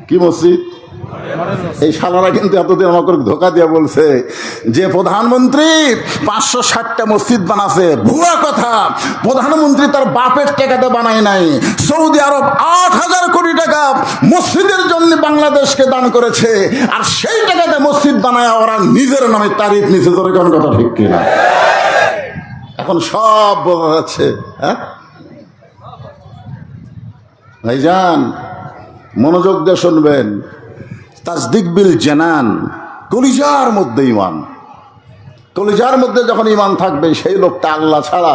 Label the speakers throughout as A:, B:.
A: কি মসজিদ? এই শালারা কিন্তু এতদিন আমাকে ধোকা দিয়ে বলছে যে প্রধানমন্ত্রী 560টা মসজিদ বানাছে। ভুয়া কথা। প্রধানমন্ত্রী তার বাপের টাকাতে বানায় নাই। সৌদি আরব 8,000 কোটি টাকা মসজিদের জন্য বাংলাদেশকে দান করেছে, আর সেই টাকাতে মসজিদ বানায় ওরা নিজের নামে তারিফ নিচে ধরে। কোন কথা ঠিক কিনা? এখন সব বোঝা যাচ্ছে। হ্যাঁ ভাইজান, মনোযোগ দিয়ে শুনবেন। তাসদিক বিল জানান, কলিজার মধ্যে ইমান। কলিজার মধ্যে যখন ইমান থাকবে, সেই লোকটা আল্লাহ ছাড়া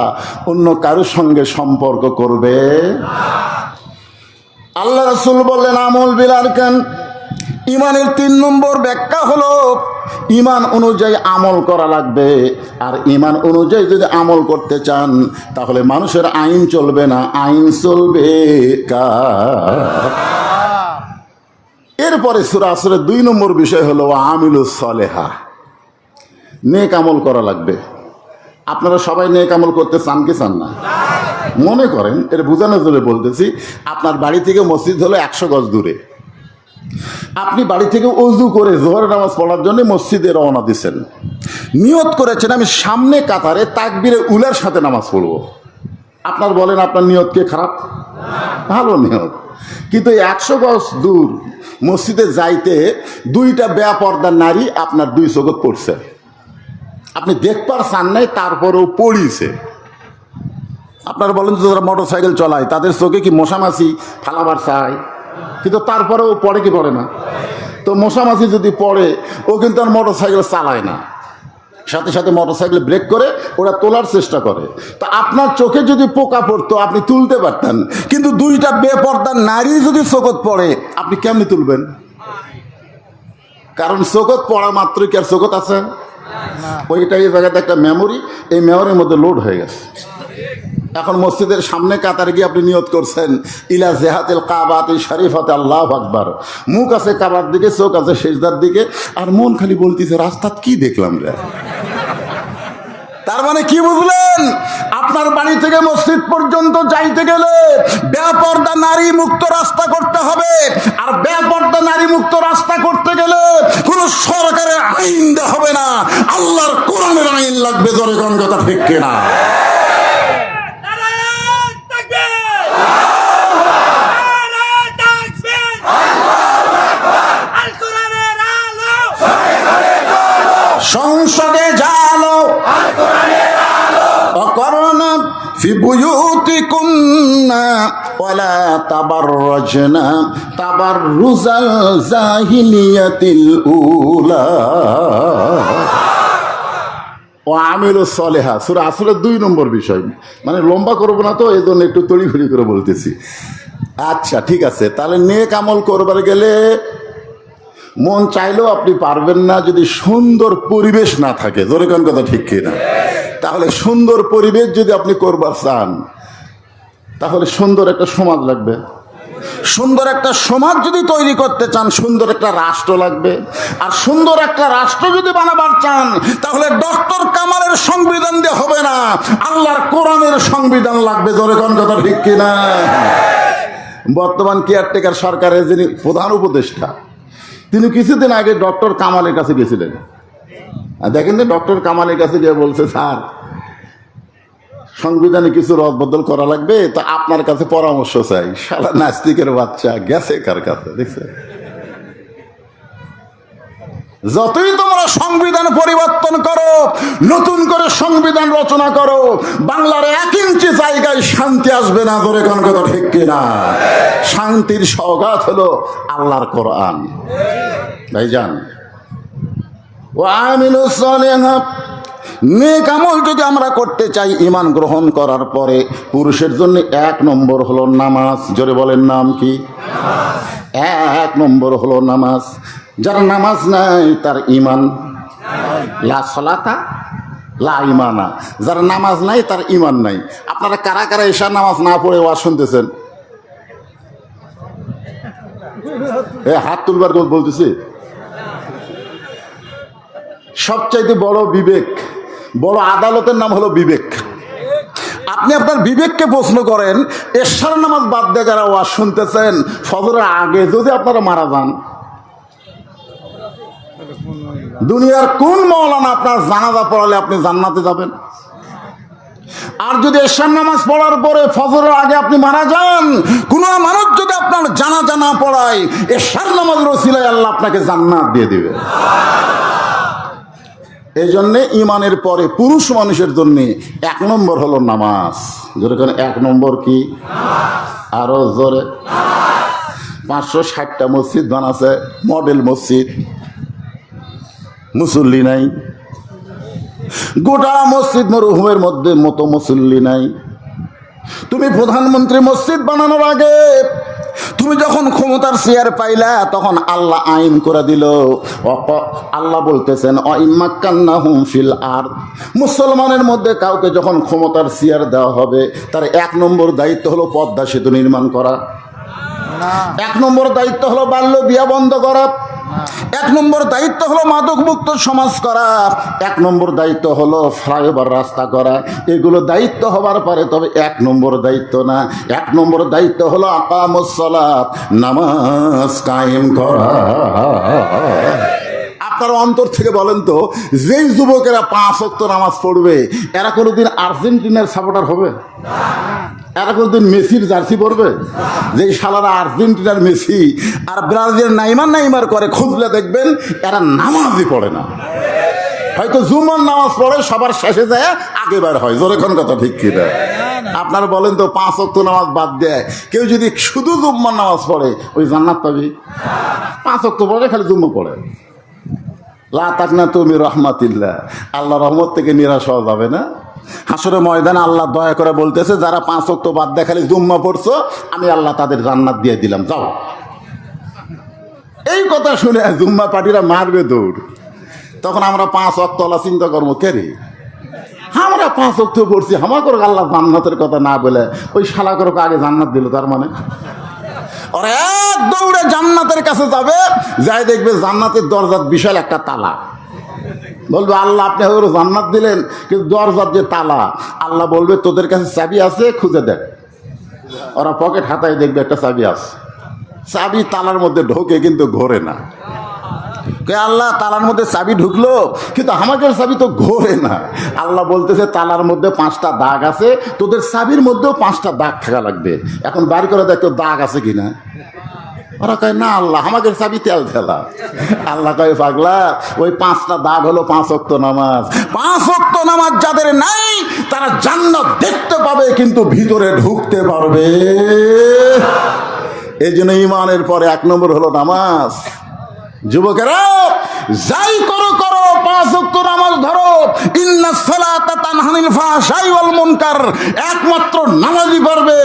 A: অন্য কারোর সঙ্গে সম্পর্ক করবে। আল্লাহ রাসূল বললেন, আমল বিল আরকান। ইমানের 3 নম্বর ব্যাখ্যা হলো ইমান অনুযায়ী আমল করা লাগবে। আর ইমান অনুযায়ী যদি আমল করতে চান, তাহলে মানুষের আইন চলবে না, আইন চলবে কার? এরপরে সূরা আসরের 2 নম্বর বিষয় হলো আমিলুস সলেহা, নেক আমল করা লাগবে। আপনারা সবাই নেক আমল করতে চান কি চান না? মনে করেন, এর বোঝানোর জন্য বলতেছি, আপনার বাড়ি থেকে মসজিদ হলো 100 গজ দূরে। আপনি বাড়ি থেকে ওযু করে জোহর নামাজ পড়ার জন্য মসজিদে রওনা দিচ্ছেন। নিয়ত করেছেন আমি সামনে কাতারে তাকবীরে উলার সাথে নামাজ পড়ব। আপনার বলেন, আপনার নিয়ত কি খারাপ? ভালো নিয়ত। কিন্তু 100 গজ দূর মসজিদে যাইতে 2টা বেপর্দা নারী আপনার 2 চোখত পড়ছে। আপনি দেখবার চান নাই, তারপরেও পড়িছে। আপনার বলেন যে যারা মোটর সাইকেল চলায় তাদের চোখে কি মশামাছি ফালাবার চায়? কিন্তু তারপরেও পড়ে কি পড়ে না? তো মশামাছি যদি পড়ে, ও কিন্তু আর মোটর সাইকেল চালায় না, সাথে সাথে মোটর সাইকেল ব্রেক করে ওরা তোলার চেষ্টা করে। তো আপনার চোখে যদি পোকা পড়তো আপনি তুলতে পারতেন, কিন্তু 2টা বেপর্দা নারী যদি চোখত পড়ে, আপনি কেমনি তুলবেন? কারণ চোখত পড়া মাত্রই কি আর চোখত আছে? ওইটা এই জায়গাতে একটা মেমোরি, এই মেমোরির মধ্যে লোড হয়ে গেছে। এখন মসজিদের সামনে কাতারে গিয়ে আপনি নিয়ত করছেন ইলা জেহাতিল কাবাতি শরীফাতে আল্লাহু আকবার। মুখ আছে কাবার দিকে, চোখ আছে সিজদার দিকে, আর মন খালি বলতেছে রাস্তাত কি দেখলাম রে। তার মানে কি বুঝলেন? আপনার বাড়ি থেকে মসজিদ পর্যন্ত যাইতে গেলে বেপর্দা নারী মুক্ত রাস্তা করতে হবে। আর বেপর্দা নারী মুক্ত রাস্তা করতে গেলে কোনো সরকারের আইন দেওয়া হবে না, আল্লাহর কোরআনের আইন লাগবে। জোরে কোন কথা ঠিক কিনা? সংসদে জানো অকরনা ফি বুয়ুতিকুন্না ওয়ালা তাবাররাজনা তাবাররুজাল জাহিলিয়াতিল উলা ও আমিলুস সলেহা। সূরা আসরের 2 নম্বর বিষয়। মানে লম্বা করব না তো, এই জন্য একটু তড়িঘড়ি করে বলতেছি। আচ্ছা ঠিক আছে, তাহলে নেক আমল করবার গেলে মন চাইলেও আপনি পারবেন না যদি সুন্দর পরিবেশ না থাকে। জোরে কোন কথা ঠিক কিনা? তাহলে সুন্দর পরিবেশ যদি আপনি করবার চান, তাহলে সুন্দর একটা সমাজ লাগবে। সুন্দর একটা সমাজ যদি তৈরি করতে চান, সুন্দর একটা রাষ্ট্র লাগবে। আর সুন্দর একটা রাষ্ট্র যদি বানাবার চান, তাহলে ডক্টর কামালের সংবিধান দিয়ে হবে না, আল্লাহর কোরআনের সংবিধান লাগবে। জোরে কোন কথা ঠিক কিনা? বর্তমান কেয়ারটেকার সরকারের যিনি প্রধান উপদেষ্টা, তিনি কিছুদিন আগে ডক্টর কামালের কাছে গেছিলেন। দেখেন যে ডক্টর কামালের কাছে গিয়ে বলছে, স্যার সংবিধানে কিছু রদবদল করা লাগবে, তো আপনার কাছে পরামর্শ চাই। শালা নাস্তিকের বাচ্চা গেছে কার কাছে? দেখছে? যতই তোমরা সংবিধান পরিবর্তন করো, নতুন করে সংবিধান রচনা করো, বাংলার 1 ইঞ্চি জায়গায় শান্তি আসবে না। ধরে কোন কথা ঠিক কিনা? শান্তির সওগাত হলো আল্লাহর কোরআন। ভাইজান, ও আমিলুস সলিহা, নেক আমল যদি আমরা করতে চাই ঈমান গ্রহণ করার পরে, পুরুষের জন্য 1 নম্বর হলো নামাজ। জোরে বলেন, নাম কি? 1 নম্বর হলো নামাজ। যার নামাজ নাই তার ঈমান লা সলাতা লা ঈমানা। যার নামাজ নাই তার ঈমান নাই। আপনারা কারা কারা এশার নামাজ না পড়ে ওয়াজ শুনতেছেন? হাত তুলবার বলতেছি। সবচাইতে বড় বিবেক, বড় আদালতের নাম হলো বিবেক। আপনি আপনার বিবেককে প্রশ্ন করেন, এশার নামাজ বাদ দিয়ে যারা ওয়াজ শুনতেছেন, ফজরের আগে যদি আপনারা মারা যান, দুনিয়ার কোন মাওলানা আপনার জানাজা পড়ালে আপনি জান্নাতে যাবেন? আর যদি এশার নামাজ পড়ার পরে ফজরের আগে আপনি মারা যান, কোন মানুষ যদি আপনার জানাজা না পড়ায়, এশার নামাজের ওসিলায় আল্লাহ আপনাকে জান্নাত দিয়ে দিবে। এই জন্যে ইমানের পরে পুরুষ মানুষের জন্য 1 নম্বর হলো নামাজ। জোরে কেন 1 নম্বর কি? আরো জোরে। 560টা মসজিদ বানাচ্ছে, মডেল মসজিদ, মুসল্লি নাই। গোটা মসজিদ মরুভূমের মধ্যে মতো মুসল্লি নাই। তুমি প্রধানমন্ত্রী মসজিদ বানানোর আগে, তুমি যখন ক্ষমতার চেয়ার পাইলা, তখন আল্লাহ আইন করে দিল। আল্লাহ বলতেছেন অইম্মাক্কান্নাহুম ফিল আরদ, মুসলমানের মধ্যে কাউকে যখন ক্ষমতার চেয়ার দেওয়া হবে, তার 1 নম্বর দায়িত্ব হলো পদ্মা সেতু নির্মাণ করা, 1 নম্বর দায়িত্ব হলো বাল্য বিয়া বন্ধ করা, 1 নম্বর দায়িত্ব হলো মাদক মুক্ত সমাজ করা, 1 নম্বর দায়িত্ব হলো ফ্লাইওভার রাস্তা করা। এগুলো দায়িত্ব হবার পরে, তবে 1 নম্বর দায়িত্ব না। 1 নম্বর দায়িত্ব হলো আকামুস সালাত, নামাজ কায়েম করা। আপনারা অন্তর থেকে বলেন তো, যেই যুবকেরা 5 ওয়াক্ত নামাজ পড়বে, এরা কোনোদিন আর্জেন্টিনার সাপোর্টার হবে? এরা কোনোদিন মেসির জার্সি পরবে? যেই শালারা আর্জেন্টিনার মেসি আর ব্রাজিলের নাইমার করে, খুঁজলে দেখবেন এরা নামাজই পড়ে না। হয়তো জুমার নামাজ পড়ে, সবার শেষে যায়, আগে বার হয়। জোরে কোন কথা ঠিক কি না? আপনারা বলেন তো, 5 ওয়াক্ত নামাজ বাদ দেয় কেউ যদি শুধু জুম্মার নামাজ পড়ে, ওই জান্নাত পাবি? 5 ওয়াক্ত পড়ে, খালি জুম্মা পড়ে। লা তাকনাতু মির রাহমাতিল্লাহ, আল্লাহ রহমত থেকে নিরাশ হওয়া যাবে না। হাসরের ময়দানে আল্লাহ দয়া করে বলতেছে, যারা 5 ওয়াক্ত বাদ দিয়ে খালি জুম্মা পড়ছো, আমি আল্লাহ তাদের জান্নাত দিয়ে দিলাম, যাও। এই কথা শুনে জুম্মা পার্টিরা মারবে দৌড়। তখন আমরা 5 ওয়াক্ত আল্লাহ চিন্তা করবো, কে রে, আমরা 5 ওয়াক্ত পড়ছি, আমার করে আল্লাহ জান্নাতের কথা না বলে ওই শালা করে আগে জান্নাত দিল। তার মানে ওরা এক দৌড়ে জান্নাতের কাছে যাবে, যাই দেখবে জান্নাতের দরজার বিশাল একটা তালা। বলবে, আল্লাহ আপনি ওর জান্নাত দিলেন, কিন্তু দরজার যে তালা, আল্লাহ বলবে তোদের কাছে চাবি আছে, খুঁজে দেখ। ওরা পকেট হাতায় দেখবে একটা চাবি আছে, চাবি তালার মধ্যে ঢোকে কিন্তু ঘোরে না। আল্লাহ তালার মধ্যে চাবি ঢুকলো, কিন্তু আমাদের চাবি তো ঘোরে না। আল্লাহ বলতেছে, তালার মধ্যে 5টা দাগ আছে, তোদের চাবির মধ্যেও 5টা দাগ থাকা লাগবে। এখন বাড়ি করে দেখো দাগ আছে কিনা। ওরা কয়, না আল্লাহ আমাদের চাবি তেল ফেলা। আল্লাহ কয়, পাগলা, ওই 5টা দাগ হলো 5 ওয়াক্ত নামাজ। 5 ওয়াক্ত নামাজ যাদের নাই, তারা জান্নাত দেখতে পাবে, কিন্তু ভিতরে ঢুকতে পারবে। এই জন্য ইমানের পরে 1 নম্বর হলো নামাজ। যুবকেরা, যাই করো 5 ওয়াক্ত নামাজ ধরো। ইন্নাস সালাতা তানহা আনিল ফাহশাই ওয়াল মুনকার, একমাত্র নামাজই পারবে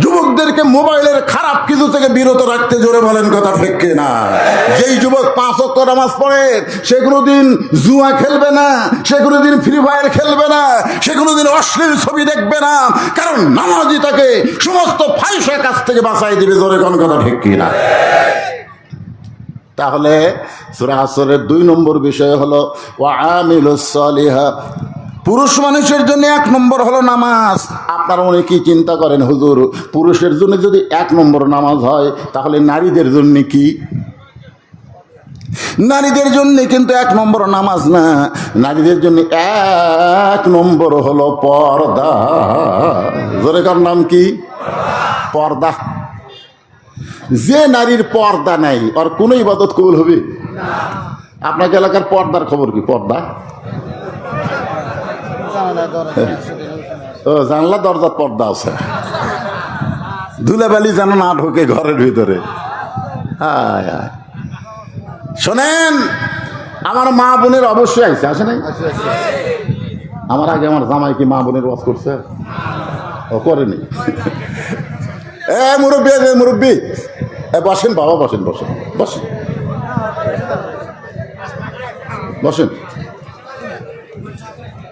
A: যুবকদেরকে মোবাইলের খারাপ কিছু থেকে বিরত রাখতে। জোরে বলেন কথা ঠিক কিনা? যেই যুবক 5 ওয়াক্ত নামাজ পড়ে, সে কোনোদিন জুয়া খেলবে না, সে কোনোদিন ফ্রি ফায়ার খেলবে না, সে কোনোদিন অশ্লীল ছবি দেখবে না, কারণ নামাজই তাকে সমস্ত ফাহিশা কাজ থেকে বাঁচাই দিবে। জোরে কোন কথা ঠিক কিনা? তাহলে সূরা আসরের 2 নম্বর বিষয় হলো ওয়া আমিলুস সালিহাত, পুরুষ মানুষের জন্য 1 নম্বর হলো নামাজ। আপনারা অনেকেই চিন্তা করেন, হুজুর পুরুষের জন্য যদি 1 নম্বর নামাজ হয়, তাহলে নারীদের জন্য কি? নারীদের জন্য কিন্তু 1 নম্বর নামাজ না, নারীদের জন্য 1 নম্বর হলো পর্দা। জোরে কার নাম কি? পর্দা। যে নারীর পর্দা নাই, আর কোন ইবাদত কবুল হবে? আপনার এলাকার পর্দার খবর কি? পর্দা ও জানলা দরজার পর্দা আছে, ধুলাবালি যেন না ঢোকে ঘরের ভিতরে। শোনেন, আমার মা বোনের অবশ্যই আছে, আসে নাই? আমার আগে আমার জামাই কি মা বোনের ওয়াজ করছে? ও করেনি। মুরব্বী, বসেন বাবা, বসেন বসেন বসেন বসেন।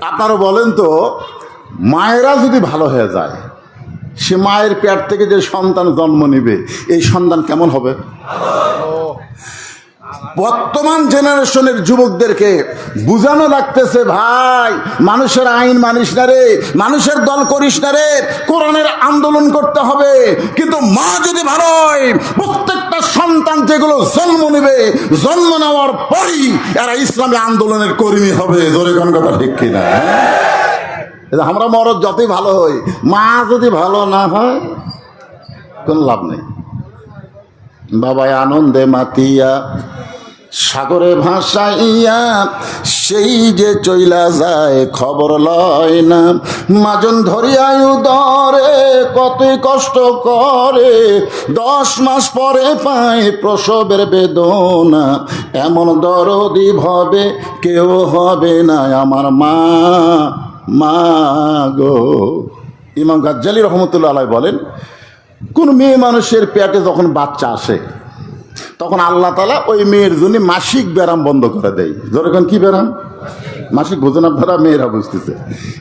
A: আপনারা বলেন তো, মায়েরা যদি ভালো হয়ে যায়, সে মায়ের পেট থেকে যে সন্তান জন্ম নিবে, এই সন্তান কেমন হবে? বর্তমান জেনারেশনের যুবকদেরকে বুঝানো লাগতেছে, ভাই মানুষের আইন মানিস না রে, মানুষের দল করিস না রে, কোরআনের আন্দোলন করতে হবে। কিন্তু মা যদি ভালো হয়, প্রত্যেকটা সন্তান যেগুলো জন্ম নেবে, জন্ম নেওয়ার পরই এরা ইসলামী আন্দোলনের কর্মী হবে। জোরে কোন কথা ঠিক কিনা? আমরা মরদ যতই ভালো হই, মা যদি ভালো না হয় কোন লাভ নেই। বাবায় আনন্দে মাতিয়া সাগরে ভাসাইয়া সেই যে চইলা যায় খবর লয় না, মাজন ধরিয়ায় উদরে কতই কষ্ট করে, 10 মাস পরে পায় প্রসবের বেদনা, এমন দরদি ভবে কেউ হবে না আমার মা, মা গো। ইমাম গাজ্জালী রহমতুল্লাহ আলাইহি বলেন, কোন মেয়ে মানুষের পেটে যখন বাচ্চা আসে তখন আল্লাহ তাআলা ওই মেয়ের জন্য মাসিক ব্যারাম বন্ধ করে দেয়। যখন কি ব্যারাম? মাসিক ভোজন, আপনারা মেয়েরা বুঝতেছে।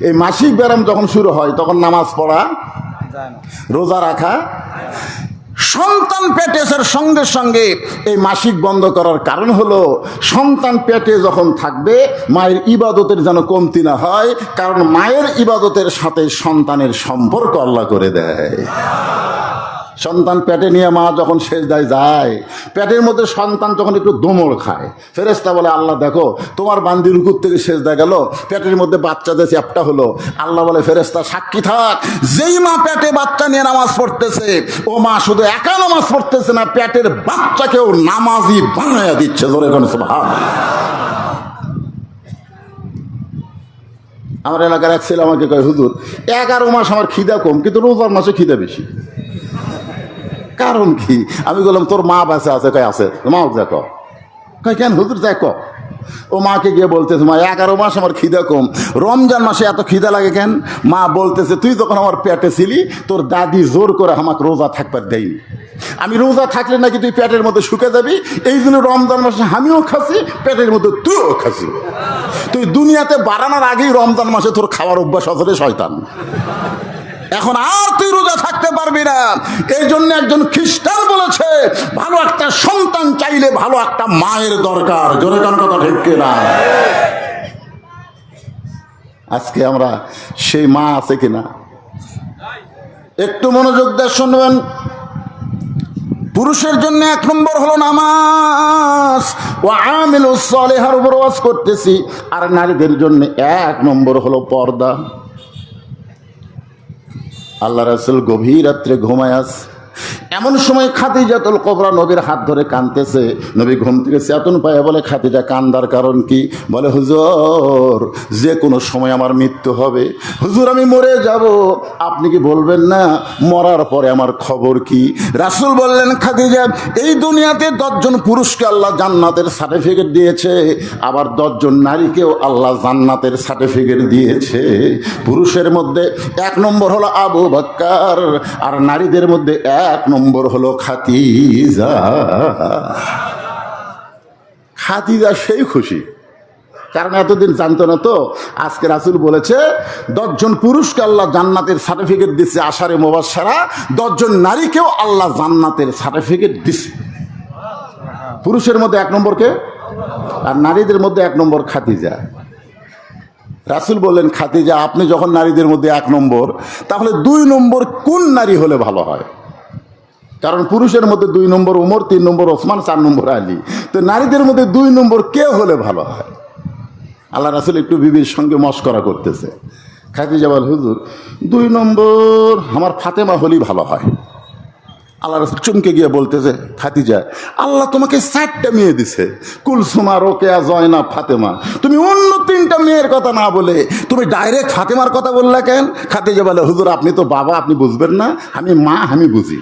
A: এই মাসিক ব্যারাম যখন শুরু হয় তখন নামাজ পড়া, রোজা রাখা, সন্তান পেটে আসার সঙ্গে সঙ্গে এই মাসিক বন্ধ করার কারণ হলো সন্তান পেটে যখন থাকবে মায়ের ইবাদতের যেন কমতি না হয়, কারণ মায়ের ইবাদতের সাথে সন্তানের সম্পর্ক আল্লাহ করে দেয়। সন্তান পেটে নিয়ে মা যখন সেজদায় যায়, পেটের মধ্যে সন্তান যখন একটু দোমড় খায়, ফেরেশতা বলে আল্লাহ দেখো তোমার বান্দি রুকুর থেকে সেজদা গেল, পেটের মধ্যে বাচ্চা যে চ্যাপটা হলো। আল্লাহ বলে ফেরেশতা সাক্ষী থাক, যেই মা পেটে বাচ্চা নিয়ে নামাজ পড়তেছে ও মা শুধু একা নামাজ পড়তেছে না, পেটের বাচ্চাকেও নামাজি বানায়া দিচ্ছে। জোরে কোন সুবহানাল্লাহ। আমার এলাকার এক ছেলে আমাকে কয়, হুজুর 11 মাস আমার খিদা কম, কিন্তু রোজার মাসে খিদা বেশি, কারণ কি? আমি বললাম তোর মা বাঁচে আছে? কয় আছে। মাও দেখো। কয় কেন হুজুর? দেখো। ও মাকে গিয়ে বলতেছে, মা 11 মাস আমার খিদা কম, রমজান মাসে এত খিদা লাগে কেন? মা বলতেছে, তুই যখন আমার পেটে ছিলি তোর দাদি জোর করে আমাকে রোজা থাকবার দেয়নি, আমি রোজা থাকলে নাকি তুই পেটের মধ্যে শুকে যাবি, এই জন্য রমজান মাসে আমিও খাসি, পেটের মধ্যে তুইও খাসি। তুই দুনিয়াতে বাড়ানোর আগেই রমজান মাসে তোর খাওয়ার অভ্যাস আছে শয়তান, এখন আর তুই রোজা থাকতে পারবি না। এই জন্য একজন খ্রিস্টান বলেছে, ভালো একটা সন্তান চাইলে ভালো একটা মায়ের দরকার। জোরে কোন কথা ঠিক কিনা? আজকে আমরা সেই মা আছে কিনা একটু মনোযোগ দিয়ে শুনবেন। পুরুষের জন্য 1 নম্বর হলো নামাজ, ওয়া আমিলুস সালিহার উপর ওয়াজ করতেছি। আর নারীদের জন্য 1 নম্বর হলো পর্দা। আল্লাহ রাসূল গভীর রাত্রে ঘুমায় আছে, এমন সময় খাদিজাতুল কুবরা নবীর হাত ধরে কাঁদতেছে। নবী ঘুম থেকে চেতন পায়, বলে খাদিজা কান্দার কারণ কি? বলে হুজুর যে কোনো সময় আমার মৃত্যু হবে, হুজুর আমি মরে যাব, আপনি কি বলবেন না মরার পরে আমার খবর কি? রাসূল বললেন, খাদিজা এই দুনিয়াতে 10 জন পুরুষকে আল্লাহ জান্নাতের সার্টিফিকেট দিয়েছে, আবার 10 জন নারীকেও আল্লাহ জান্নাতের সার্টিফিকেট দিয়েছে। পুরুষের মধ্যে 1 নম্বর হলো আবু বকর, আর নারীদের মধ্যে 1 নম্বর হলো খাদিজা। খাদিজা সেই খুশি, কারণ এতদিন জানতো না তো। আজকে রাসূল বলেছে 10 জন পুরুষকে আল্লাহ জান্নাতের সার্টিফিকেট দিচ্ছে, আশারে মুবাশশারা, 10 জন নারীকেও আল্লাহ জান্নাতের সার্টিফিকেট দিচ্ছে। পুরুষের মধ্যে 1 নম্বরকে, আর নারীদের মধ্যে 1 নম্বর খাদিজা। রাসূল বললেন, খাদিজা আপনি যখন নারীদের মধ্যে 1 নম্বর, তাহলে 2 নম্বর কোন নারী হলে ভালো হয়? কারণ পুরুষের মধ্যে 2 নম্বর উমর, 3 নম্বর ওসমান, 4 নম্বর আলী, তো নারীদের মধ্যে 2 নম্বর কে হলে ভালো হয়? আল্লাহ রাসূল একটু বিবির সঙ্গে মশকরা করতেছে। খাদিজা বল, হুজুর 2 নম্বর আমার ফাতেমা হলেই ভালো হয়। আল্লাহ রাসূল চমকে গিয়ে বলতেছে, খাদিজা আল্লাহ তোমাকে 4টা মেয়ে দিছে, কুলসুমা, রোকেয়া, জয়নাব, ফাতেমা, তুমি অন্য 3টা মেয়ের কথা না বলে তুমি ডাইরেক্ট ফাতেমার কথা বললা কেন? খাদিজা বলে, হুজুর আপনি তো বাবা, আপনি বুঝবেন না, আমি মা, আমি বুঝি।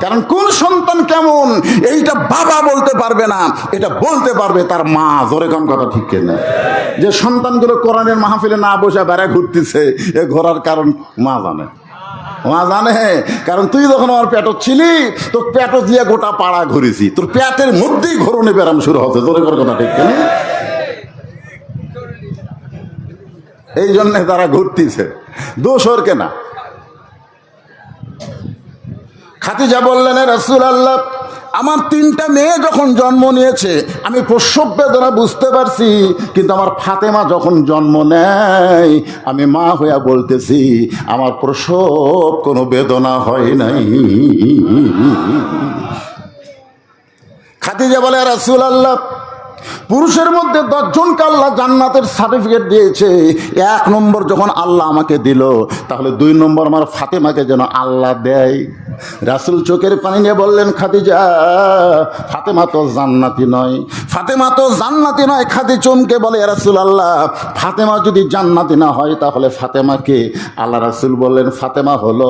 A: কারণ কোন সন্তান কেমন এইটা বাবা বলতে পারবে না, এটা বলতে পারবে তার মা। জোরে কোন কথা ঠিক কিনা? যে সন্তানগুলো কোরআনের মাহফিলে না বসে বেড়া ঘুরতেছে, এ ঘোরার কারণ মা জানে। মা জানে, কারণ তুই যখন আমার পেটত ছিলি, তোর পেট দিয়ে গোটা পাড়া ঘুরেছি, তোর পেটের মধ্যেই ঘোরণে ব্যারাম শুরু হচ্ছে। জোরে কোন কথা ঠিক কিনা? এই জন্যে তারা ঘুরতেছে, দোষ ওর কেনা। খাদিজা বললেন, রাসূলুল্লাহ আমার 3টা মেয়ে যখন জন্ম নিয়েছে আমি প্রসব বেদনা বুঝতে পারছি, কিন্তু আমার ফাতেমা যখন জন্ম নেয় আমি মা হইয়া বলতেছি আমার প্রসব কোনো বেদনা হয় নাই। খাদিজা বলে, রাসূলুল্লাহ, পুরুষের মধ্যে 10 জনকে আল্লাহ জান্নাতের সার্টিফিকেট দিয়েছে, 1 নম্বর যখন আল্লাহ আমাকে দিল, তাহলে 2 নম্বর আমার ফাতেমাকে যেন আল্লাহ দেয়। রাসূল চোখের পানি নিয়ে বললেন, খাদিজা, ফাতেমা তো জান্নাতি নয়, ফাতেমা তো জান্নাতি নয়। খাদি চমকে বলে, ইয়া রাসূলুল্লাহ, ফাতেমা যদি জান্নাতি না হয় তাহলে ফাতেমাকে? আল্লাহ রাসূল বললেন, ফাতেমা হলো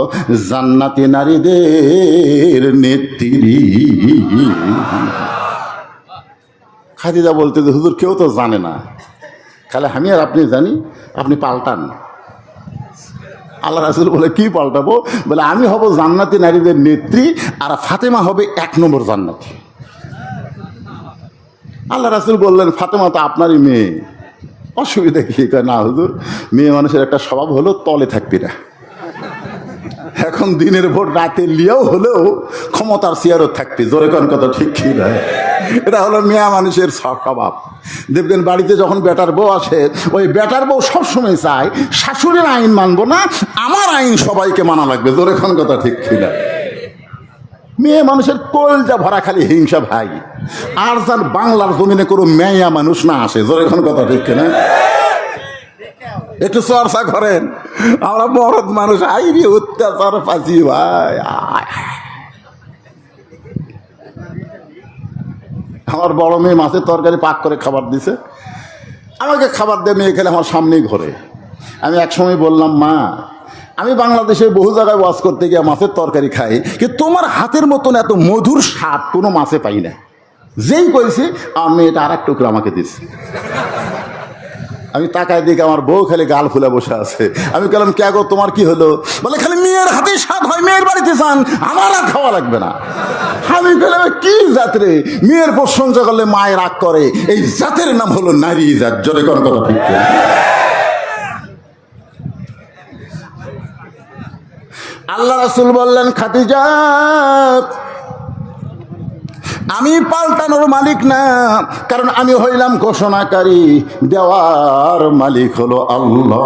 A: জান্নাতি নারীদের নেত্রী। খাদিজা বলতে যে, হুজুর কেউ তো জানে না, খালি আমি আর আপনি জানি, আপনি পাল্টান। আল্লাহ রাসূল বলে, কি পাল্টাবো? বলে, আমি হব জান্নাতি নারীদের নেত্রী আর ফাতেমা হবে 1 নম্বর জান্নাতি। আল্লাহ রাসূল বললেন, ফাতেমা তো আপনারই মেয়ে, অসুবিধা কি? না হুজুর, মেয়ে মানুষের একটা স্বভাব হলো তলে থাকবি না। এখন দিনের ভোর রাতে লিয়াও হলেও ক্ষমতার চেয়ারও থাকবি। জোরে কোন কথা ঠিক কি না? এটা হলো মেয়া মানুষের স্বভাব। দেখবেন বাড়িতে যখন বেটার বউ আসে, ওই বেটার বউ সবসময় চায় শাশুড়ির আইন মানবো না, আমার আইন সবাইকে মানা লাগবে। জোরে কোন কথা ঠিক কি না? মেয়ে মানুষের কলজা ভরা খালি হিংসা ভাই। আর যার বাংলার জমিনে কোনো মেয়া মানুষ না আসে, জোরে কোন কথা ঠিক কিনা? একটু চর্চা করেন। আমরা মরদ মানুষ, আইরি অত্যাচার পাচ্ছি ভাই। আমার বড় মেয়ে মাছের তরকারি পাক করে খাবার দিছে, আমাকে খাবার দিয়ে মেয়ে খেলে আমার সামনেই ঘরে। আমি একসময় বললাম, মা, আমি বাংলাদেশে বহু জায়গায় ওয়াজ করতে গিয়ে মাছের তরকারি খাই, কিন্তু তোমার হাতের মতন এত মধুর স্বাদ কোনো মাছে পাই না। যেই কইছি আমার মেয়েটা আর এক টুকরো আমাকে দিচ্ছে। আমি তাকায় দিকে আমার বউ খালি গাল ফুলে বসে আছে। আমি বললাম, কে গো, তোমার কি হলো? বলে, খালি মেয়ের হাতে স্বাদ হয়, মেয়ের বাড়িতে যান, আমার আর খাওয়া লাগবে না। আমি বললাম, কি জাত রে? মেয়ের প্রশংসা করলে মায়ের রাগ করে, এই জাতের নাম হলো নারী জাত। জোরে কোনো কথা ঠিক করে। আল্লাহ রাসূল বললেন, খাদিজা, আমি পাল্টানোর মালিক না, কারণ আমি হইলাম ঘোষণাকারী, দেওয়ার মালিক হলো আল্লাহ।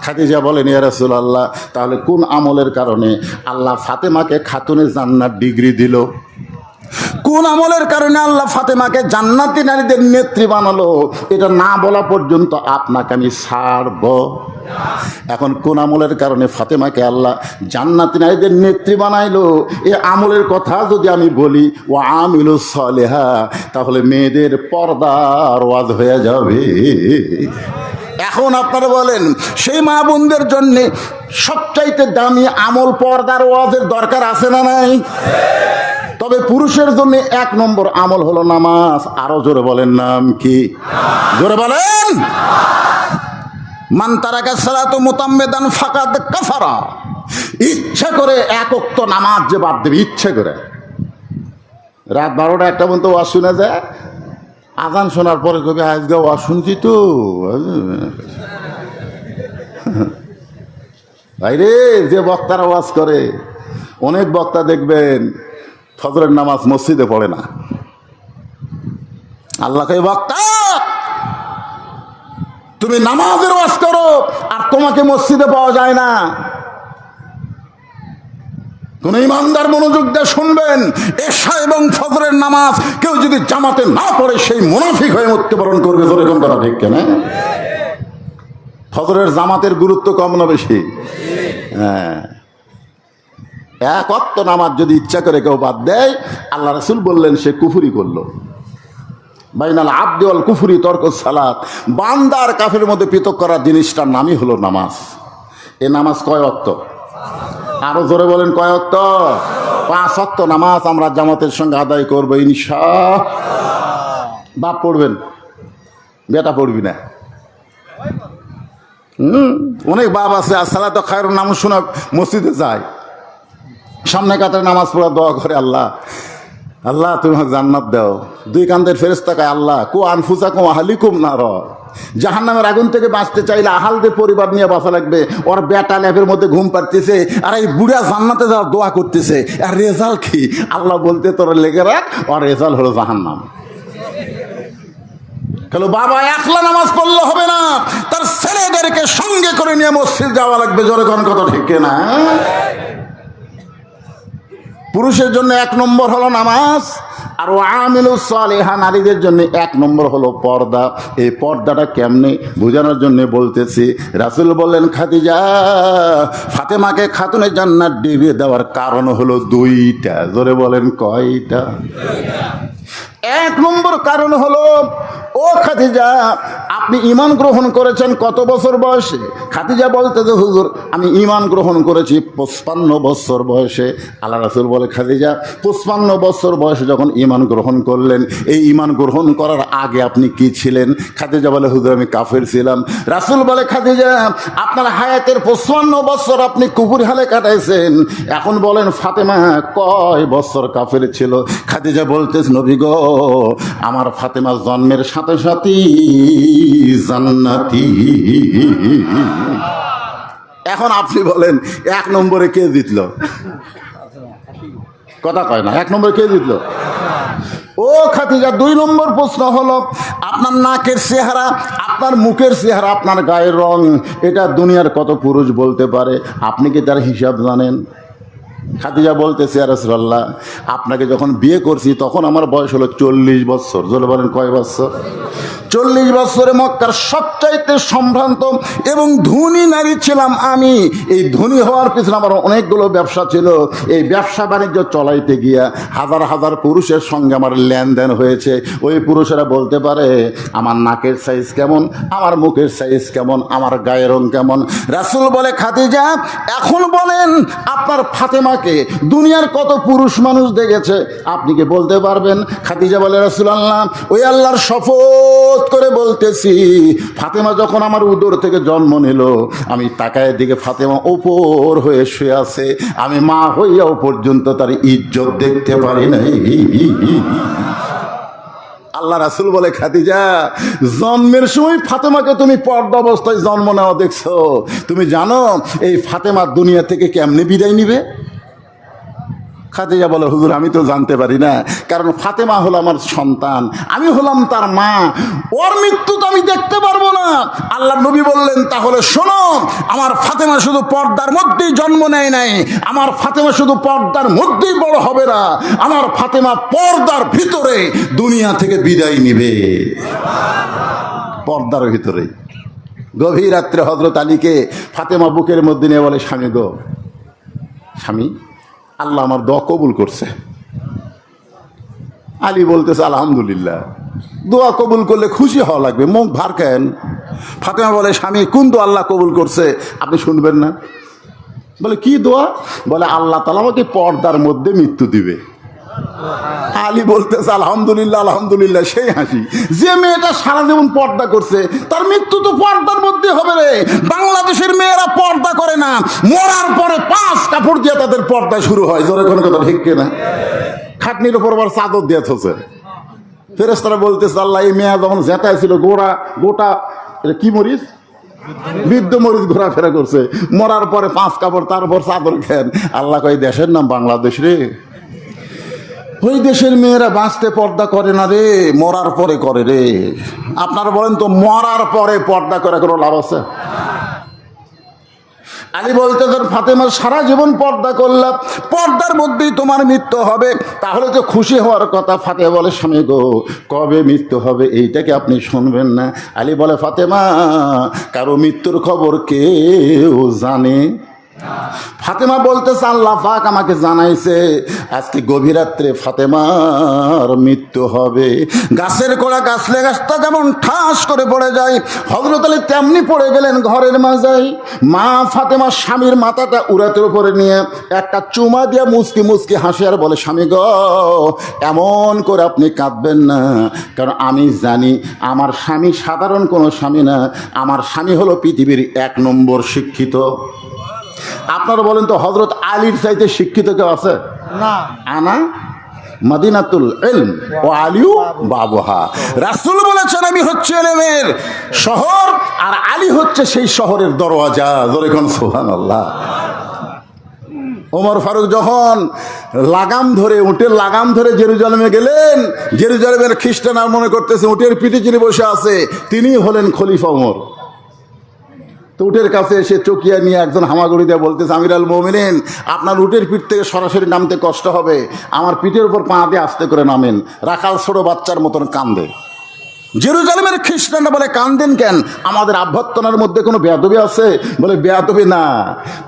A: খাদিজা বলেন, ইয়া রাসূলুল্লাহ, তাহলে কোন আমলের কারণে আল্লাহ ফাতেমাকে খাতুনে জান্নাত ডিগ্রি দিল? কোন আমলের কারণে আল্লাহ ফাতেমাকে জান্নাতি নারীদের নেত্রী বানালো? এটা না বলা পর্যন্ত আপনাকে আমি ছাড়ব। এখন কোন আমলের কারণে ফাতেমাকে আল্লাহ জান্নাতি নারীদের নেত্রী বানাইলো, এ আমলের কথা যদি আমি বলি, ও আমিলুস সালেহা, তাহলে মেয়েদের পর্দার ওয়াজ হয়ে যাবে। এখন আপনারা বলেন, সেই মা বোনদের জন্য সবচাইতে দামি আমল পর্দার ওয়াজের দরকার আছে না নাই? তবে পুরুষের জন্য 1 নম্বর আমল হলো নামাজ। আরো জোরে বলেন, নাম কি? জোরে বলেন। মান তারাকা সালাতু মুতাম্মিদান ফাকাদ কাফারা। ইচ্ছা করে 1 ওয়াক্ত নামাজ যে বাদ দেবে, ইচ্ছে করে, রাত 12টা 1টা পর্যন্ত ওয়াজ শুনে যায়, আজান শোনার পরে কবি, আজকে ওয়াজ শুনছি তো ভাইরে। যে বক্তারা ওয়াজ করে, অনেক বক্তা দেখবেন ফজরের নামাজ মসজিদে পড়ে না। আল্লাহকে, বক্তা, তুমি নামাজের ওয়াজ করো আর তোমাকে মসজিদে পাওয়া যায় না। কোন ইমানদার মনোযোগ দিয়ে শুনবেন, এশা এবং ফজরের নামাজ কেউ যদি জামাতে না পড়ে, সেই মুনাফিক হয়ে মৃত্যুবরণ করবে। এরকম করা ঠিক কেন? ফজরের জামাতের গুরুত্ব কম না বেশি? হ্যাঁ, 1 ওয়াক্ত নামাজ যদি ইচ্ছা করে কেউ বাদ দেয়, আল্লাহ রাসূল বললেন সে কুফরি করলো। বাইনাল আবদি ওয়াল কুফরি তরকুস সালাত। বান্দার কাফের মধ্যে পৃথক করার জিনিসটার নামই হলো নামাজ। এ নামাজ কয় ওয়াক্ত? আরো জোরে বলেন, কয় ওয়াক্ত? 5 ওয়াক্ত নামাজ আমরা জামাতের সঙ্গে আদায় করবো ইনশাআল্লাহ। বাপ পড়বেন, বেটা পড়বি না। অনেক বাপ আছে আসসালাতু খায়রুন নাম শুনে মসজিদে যায়, সামনে কাতারে নামাজ পড়া দোয়া করে, আল্লাহ আল্লাহ তুমি আমাকে জান্নাত দাও। দুই কান্দের ফেরেশতা কয় আল্লাহ কু আনফুসাকুম আহলিকুম নার, জাহান্নামের আগুন থেকে বাঁচতে চাইলে আহালদের পরিবার নিয়ে বাঁচা লাগবে। ওর বেটা ল্যাপের মধ্যে ঘুম পাড়তেছে, আর এই বুড়া জান্নাতে যাওয়ার দোয়া করতেছে, আর রেজাল্ট কি? আল্লাহ বলতে তোর লেগে রাখ, ওর রেজাল্ট হলো জাহান্নাম। কেন বাবা একলা নামাজ পড়লে হবে না, তার ছেলেদেরকে সঙ্গে করে নিয়ে মসজিদ যাওয়া লাগবে। জোরে কোন কথা ঠিক না? পুরুষের জন্য 1 নম্বর হলো নামাজ, আর আমিলুস সালিহা নারীদের জন্য 1 নম্বর হলো পর্দা। এই পর্দাটা কেমনে বোঝানোর জন্য বলতেছি। রাসূল বললেন খাদিজা ফাতেমাকে খাতুনে জান্নাত ডিগ্রি দেওয়ার কারণ হলো 2টা। জোরে বলেন কয়টা? 1 নম্বর কারণ হলো, ও খাদিজা আপনি ঈমান গ্রহণ করেছেন কত বছর বয়সে? খাদিজা বলতে যে হুজুর আমি ঈমান গ্রহণ করেছি 55 বছর বয়সে। আল্লাহ রাসূল বলে খাদিজা 55 বছর বয়সে যখন ঈমান গ্রহণ করলেন, এই ঈমান গ্রহণ করার আগে আপনি কি ছিলেন? খাদিজা বলে হুজুর আমি কাফের ছিলাম। রাসূল বলে খাদিজা আপনার হায়াতের 55 বছর আপনি কুফর হালে কাটাইছেন, এখন বলেন ফাতেমা কয় বছর কাফের ছিল? খাদিজা বলতেছ নবী গো আমার ফাতেমা জন্মের সাথে সাথেই জান্নাতি। এখন আপনি বলেন 1 নম্বরে কে জিতলো? কথা কয় না। 1 নম্বরে কে জিতলো? ও খাদিজা 2 নম্বর প্রশ্ন হলো আপনার নাকের চেহারা, আপনার মুখের চেহারা, আপনার গায়ের রং, এটা দুনিয়ার কত পুরুষ বলতে পারে? আপনি কি তার হিসাব জানেন? খাদিজা বলতেছে ইয়া রাসূলুল্লাহ আপনাকে যখন বিয়ে করছি তখন আমার বয়স হলো 40 বছর। জোরে বলেন কয় বছর? 40 বছরে মক্কার সবচাইতে সম্ভ্রান্ত এবং ধনী নারী ছিলাম আমি। এই ধনী হওয়ার পিছনে আমার অনেকগুলো ব্যবসা ছিল। এই ব্যবসা বাণিজ্য চলাইতে গিয়া হাজার হাজার পুরুষের সঙ্গে আমার লেনদেন হয়েছে। ওই পুরুষেরা বলতে পারে আমার নাকের সাইজ কেমন, আমার মুখের সাইজ কেমন, আমার গায়ের রং কেমন। রাসূল বলে খাদিজা এখন বলেন আপনার ফাতেমাকে দুনিয়ার কত পুরুষ মানুষ দেখেছে, আপনি কি বলতে পারবেন? খাদিজা বলে রাসূলুল্লাহ ওই আল্লাহর শপথ করে বলতেছি ফাতেমা যখন আমার উদর থেকে জন্ম নিল আমি তাকায় দিকে ফাতেমা ওপর হয়ে শুয়ে আছে, আমি মা হইয়াও পর্যন্ত তার ইজ্জত দেখতে পারি নাই। আল্লাহ রাসূল বলে খাদিজা জন্মের সময় ফাতেমাকে তুমি পর্দা অবস্থায় জন্ম নেওয়া দেখছো, তুমি জানো এই ফাতেমা দুনিয়া থেকে কেমনে বিদায় নিবে? খাদিজা বলে হুজুর আমি তো জানতে পারি না, কারণ ফাতেমা হলো আমার সন্তান, আমি হলাম তার মা, ওর মৃত্যু তো আমি দেখতে পারবো না। আল্লাহ নবী বললেন তাহলে শোনো আমার ফাতেমা শুধু পর্দার মধ্যেই জন্ম নেয় নাই, আমার ফাতেমা শুধু পর্দার মধ্যেই বড় হবে না, আমার ফাতেমা পর্দার ভিতরে দুনিয়া থেকে বিদায় নিবে। পর্দার ভিতরে গভীর রাত্রে হযরত আলীকে ফাতেমা বুকের মধ্যে নিয়ে বলে স্বামী গো স্বামী আল্লাহ আমার দোয়া কবুল করছে। আলী বলতেছে আলহামদুলিল্লাহ, দোয়া কবুল করলে খুশি হওয়া লাগবে, মুখ ভার কেন? ফাতেমা বলে স্বামী কোন দোয়া আল্লাহ কবুল করছে আপনি শুনবেন না? বলে কি দোয়া? বলে আল্লাহ তাআলা আমাকে পর্দার মধ্যে মৃত্যু দিবে। আলী বলতেছে আলহামদুলিল্লাহ আলহামদুলিল্লাহ। সেই হাসি, যে মেয়েটা সারা জীবন পর্দা করছে তার মৃত্যু তো পর্দার মধ্যে হবে রে। বাংলাদেশের মেয়েরা পর্দা করে না, মরার পরে 5 কাপড় দিয়ে তাদের পর্দা শুরু হয়। জোরে কোনো কথা ঠিক কিনা? খাটনির উপর আবার চাদর দিয়ে থছে। ফেরেশতারা বলতেছে আল্লাহ এই মেয়ে যখন জেতায় ছিল গোটা এটা কি মরিচ, বৃদ্ধ মরিচ ঘোরাফেরা করছে, মরার পরে 5 কাপড় তারপর চাদর খেন। আল্লাহ কয় দেশের নাম বাংলাদেশ রে, ওই দেশের মেয়েরা বাঁচতে পর্দা করে না রে, মরার পরে করে রে। আপনারা বলেন তো মরার পরে পর্দা করে কোনো লাভ আছে? আলী বলতেছেন ফাতেমা সারা জীবন পর্দা করলাম, পর্দার মধ্যেই তোমার মৃত্যু হবে, তাহলে তো খুশি হওয়ার কথা। ফাতেমা বলে স্বামী গো কবে মৃত্যু হবে এইটাকে আপনি শুনবেন না? আলী বলে ফাতেমা কারো মৃত্যুর খবর কেউ জানে? ফাতেমা বলতেছে আল্লাহ পাক আমাকে জানাইছে আজকে গভীর রাত্রে ফাতেমার মৃত্যু হবে। গাছের গোড়া গাছলে গাছটা যেমন ঠাস করে পড়ে যায়, হযরত আলী তেমনি পড়ে গেলেন ঘরের মাঝাই। মা ফাতেমা স্বামীর মাথাটা উরাতের উপরে নিয়ে একটা চুমা দিয়ে মুচকি মুচকি হাসি আর বলে স্বামী গো এমন করে আপনি কাঁদবেন না, কারণ আমি জানি আমার স্বামী সাধারণ কোনো স্বামী না, আমার স্বামী হলো পৃথিবীর 1 নম্বর শিক্ষিত। আপনারা বলেন তো হযরত আলীর চাইতে শিক্ষিত কেউ আছে? না। আনা মদিনাতুল ইলম ওয়া আলিউ বাবুহা। রাসূল বলেছেন আমি হচ্ছে ইলমের শহর আর আলী হচ্ছে সেই শহরের দরওয়াজা। জোরে কোন সুবহানাল্লাহ। ওমর ফারুক যখন উটের লাগাম ধরে জেরুজালেমে গেলেন, জেরুজালেমের খ্রিস্টান আর মনে করতেছে উটের পিঠে যিনি বসে আছে তিনি হলেন খলিফা ওমর। তো উটের কাছে এসে চকিয়া নিয়ে একজন হামাগুড়ি দিয়ে বলতেছে, আমিরুল মুমিনিন, আপনার উটের পিঠ থেকে সরাসরি নামতে কষ্ট হবে, আমার পিঠের উপর পা দিয়ে আস্তে করে নামেন। রাখাল ছোট বাচ্চার মতন কান্দে। জেরুজালেমের খ্রিস্টানরা বলে, কান্দেন কেন? আমাদের আভ্যন্তরের মধ্যে কোনো বেয়াদবি আছে? বলে, বেয়াদবি না,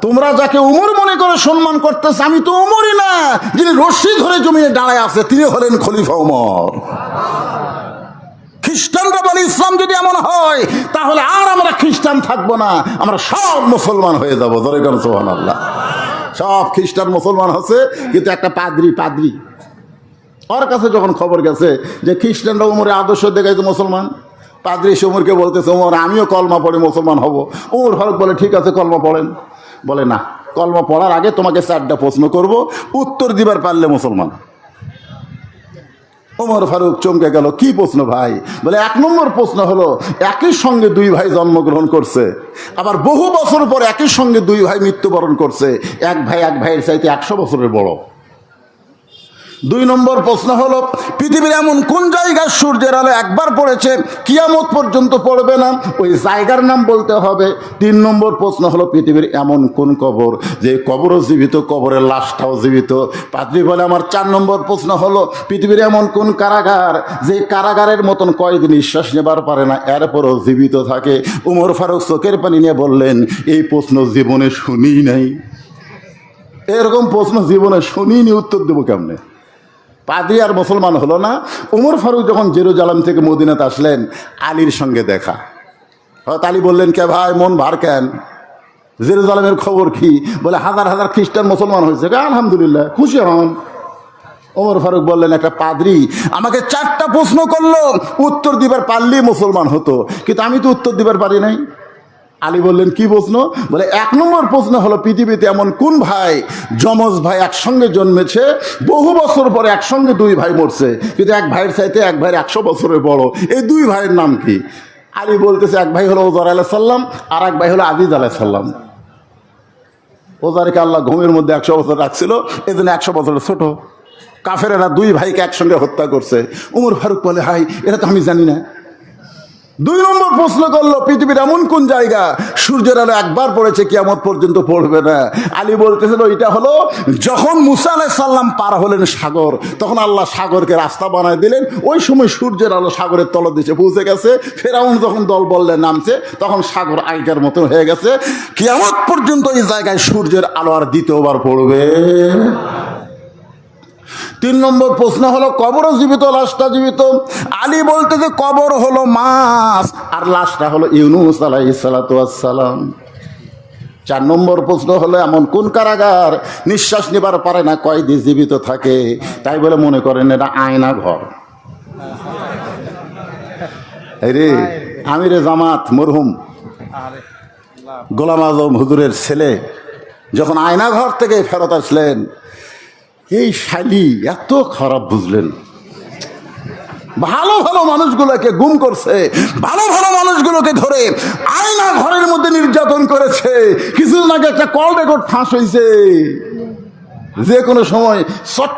A: তোমরা যাকে উমর মনে করে সম্মান করতেছ আমি তো উমরই না, যিনি রশি ধরে জমিয়ে দাঁড়ায় আছে তিনি হলেন খলিফা উমর। খ্রিস্টানরা বলে, ইসলাম যদি এমন হয় তাহলে আর আমরা খ্রিস্টান থাকবো না, আমরা সব মুসলমান হয়ে যাবো। ধরে কেন সুবহানাল্লাহ। সব খ্রিস্টান মুসলমান হচ্ছে, কিন্তু একটা পাদ্রী ওর কাছে যখন খবর গেছে যে খ্রিস্টানরা উমরের আদর্শ দেখাইতো মুসলমান, পাদ্রী উমরকে বলতেছে, উমর আমিও কলমা পড়ে মুসলমান হব। উমর ফারুক বলে, ঠিক আছে কলমা পড়েন। বলে, না, কলমা পড়ার আগে তোমাকে 4টা প্রশ্ন করব, উত্তর দিবার পারলে মুসলমান। ওমর ফারুক চমকে গেল, কি প্রশ্ন ভাই? বলে, 1 নম্বর প্রশ্ন হলো, একই সঙ্গে 2 ভাই জন্মগ্রহণ করছে, আবার বহু বছর পর একই সঙ্গে 2 ভাই মৃত্যুবরণ করছে, এক ভাইয়ের চাইতে 100 বছরের বড়। 2 নম্বর প্রশ্ন হলো, পৃথিবীর এমন কোন জায়গায় সূর্যের আলো একবার পড়েছে কিয়ামত পর্যন্ত পড়বে না, ওই জায়গার নাম বলতে হবে। 3 নম্বর প্রশ্ন হলো, পৃথিবীর এমন কোন কবর যে কবরও জীবিত, কবরের লাশটাও জীবিত। পাদ্রী বলে, আমার 4 নম্বর প্রশ্ন হলো, পৃথিবীর এমন কোন কারাগার যে কারাগারের মতন কয়েকদিন নিঃশ্বাস নেবার পারে না, এরপরও জীবিত থাকে। উমর ফারুক চোখের পানি নিয়ে বললেন, এই প্রশ্ন জীবনে শুনিই নাই, এরকম প্রশ্ন জীবনে শুনিনি, উত্তর দেবো কেমনে? পাদ্রী আর মুসলমান হলো না। উমর ফারুক যখন জেরুজালেম থেকে মদিনাতে আসলেন, আলীর সঙ্গে দেখা। আলী বললেন, কে ভাই, মন ভার কেন? জেরুজালেমের খবর কি? বলে, হাজার হাজার খ্রিস্টান মুসলমান হয়েছে। আলহামদুলিল্লাহ, খুশি হন। ওমর ফারুক বললেন, একটা পাদ্রী আমাকে 4টা প্রশ্ন করলো, উত্তর দিবার পারলেই মুসলমান হতো, কিন্তু আমি তো উত্তর দিবার পারি নাই। আলী বললেন, কি প্রশ্ন? বলে, 1 নম্বর প্রশ্ন হলো, পৃথিবীতে এমন কোন ভাই, যমজ ভাই একসঙ্গে জন্মেছে, বহু বছর পরে একসঙ্গে 2 ভাই মরছে, কিন্তু এক ভাইয়ের চাইতে এক ভাইয়ের 100 বছরের বড়, এই 2 ভাইয়ের নাম কি? আলী বলতেছে, এক ভাই হলো ওজার আলাইহিস সালাম, আর এক ভাই হলো আজিজ আলাইহিস সালাম। ওজারকে আল্লাহ ঘুমের মধ্যে 100 বছর রাখছিল, এই জন্য 100 বছরের ছোট। কাফেরেরা 2 ভাইকে একসঙ্গে হত্যা করছে। উমর ফারুক বলে, হাই, এটা তো আমি জানি না। 2 নম্বর প্রশ্ন করলো, পৃথিবীর এমন কোন জায়গা সূর্যের আলো একবার পড়েছে কিয়ামত পর্যন্ত পড়বে না? আলী বলতেছিল, এটা হলো যখন মুসা আলাইহিস সালাম পার হলেন সাগর, তখন আল্লাহ সাগরকে রাস্তা বানায় দিলেন, ওই সময় সূর্যের আলো সাগরের তলদেশে পৌঁছে গেছে। ফেরাউন যখন দল বললে নামছে, তখন সাগর আগের মতো হয়ে গেছে। কিয়ামত পর্যন্ত এই জায়গায় সূর্যের আলো আর দ্বিতীয়বার পড়বে। 3 নম্বর প্রশ্ন হলো, কবরও জীবিত, লাশটা জীবিত? আলী বলতে যে কবর হলো মাছ আর লাশটা হলো ইউনূস আলাইহিস সালাতু ওয়াস সালাম। 4 নম্বর প্রশ্ন হলো, এমন কোন কারাগার নিঃশ্বাস নেবার পারে না, কয়েদি জীবিত থাকে? তাই বলে মনে করেন এটা আয়না ঘর। রে আমিরে জামাত মরহুম গোলাম আজম হুজুরের ছেলে যখন আয়না ঘর থেকে ফেরত আসলেন, এই শালি এত খারাপ বুঝলেন, ভালো ভালো মানুষগুলোকে গুম করছে, ভালো ভালো মানুষগুলোকে ধরে আয়না ঘরের মধ্যে নির্যাতন করেছে। কিছুদিন আগে একটা কল রেকর্ড ফাঁস হয়েছে, যে কোনো সময় চট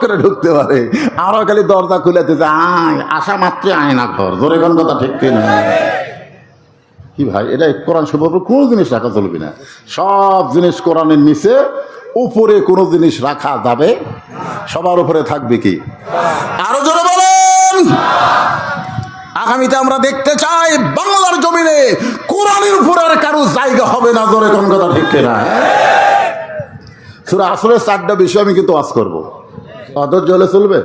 A: করে ঢুকতে পারে। আরো খালি দরজা খুলেতে যায়, আসা মাত্র আয়না ঘর। ধরে কোন কথা ঠিক কিনা? কি ভাই, এটা কোরআন শরীফের কোনো জিনিস রাখা চলবে না। সব জিনিস কোরআনের নিচে, উপরে কোনো জিনিস রাখা যাবে? সবার উপরে থাকবে কি? আরো জোরে বলেন। আগামীতে আমরা দেখতে চাই বাংলার জমিনে কোরআনের উপর আর কারো জায়গা হবে না। জোরে কোন কথা ঠিক কিনা? সূরা আসরের 4টা বিষয় আমি কিন্তু ওয়াজ করবো, অধৈর্য হলে চলবে।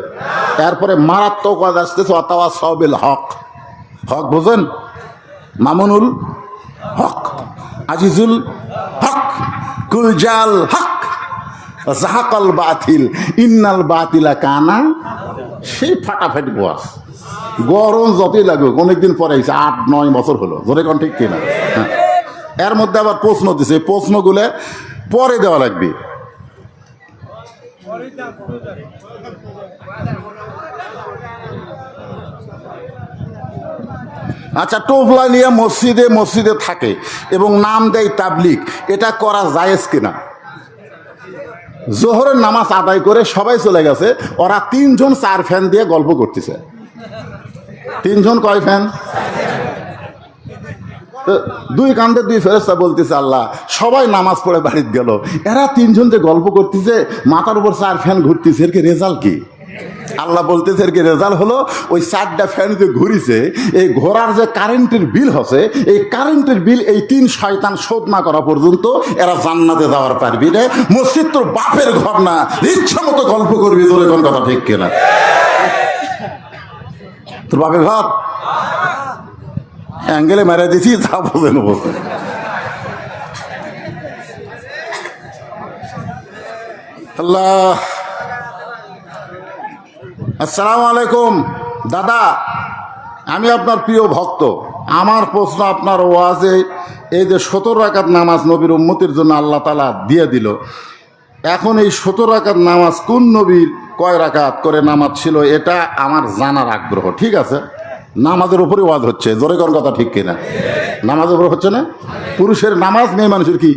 A: এরপরে মারাত্মক ওয়াজ আসতেছে, ওয়াতাওয়াসাউ বিল হক। হক বোঝেন? মামুনুল হক, আজিজুল হক, কুলজাল হক, জাহাকাল বাতিল, ইন্নাল বাতিলা কানা। সেই ফাটাফাটি বস, গরম যতই লাগুক, অনেকদিন পরে 8-9 বছর হলো। ধরে কোন ঠিক কিনা? হ্যাঁ। এর মধ্যে আবার প্রশ্ন দিছে, প্রশ্নগুলো পরে দেওয়া লাগবে। আচ্ছা, টোপলা নিয়ে মসজিদে মসজিদে থাকে এবং নাম দেয় তাবলিগ, এটা করা জায়েজ কিনা? জোহরের নামাজ আদায় করে সবাই চলে গেছে, ওরা 3 জন 4 ফ্যান দিয়ে গল্প করতেছে। 3 জন কয় ফ্যান? 2 কান্দে 2 ফেরেশতা বলতেছে আল্লাহ, সবাই নামাজ পড়ে বাড়িতে গেল, এরা 3 জন যে গল্প করতেছে, মাথার উপর 4 ফ্যান ঘুরতেছে, এর কি রেজাল্ট কি? আল্লাহ বলতেছে এর কি রেজাল্ট হলো ওই 4টা ফ্যান যে ঘুরিছে, এই ঘোরার যে কারেন্টের বিল হচ্ছে, এই কারেন্টের বিল এই 3 শয়তান শোধ না করা পর্যন্ত এরা জান্নাতে যাওয়ার পারবি না। মসজিদ তোর বাপের ঘর না, ইচ্ছা মতো গল্প করবি, তোর কোন কথা ঠিক কিনা? তোর বাপের ঘর অ্যাঙ্গেলে মেরে দিছি, তা বলে নেব। আল্লাহ, আসসালামু আলাইকুম দাদা, আমি আপনার প্রিয় ভক্ত। আমার প্রশ্ন, আপনার ওয়াজে এই যে 17 রাকাত নামাজ নবীর উম্মতির জন্য আল্লাহ তাআলা দিয়ে দিল, এখন এই 17 রাকাত নামাজ কোন নবীর কয় রাকাত করে নামাজ ছিল, এটা আমার জানার আগ্রহ। ঠিক আছে, নামাজের উপরে ওয়াজ হচ্ছে, জোরে কোন কথা ঠিক কিনা? নামাজের উপর হচ্ছে না? পুরুষের নামাজ, মেয়ে মানুষের কি?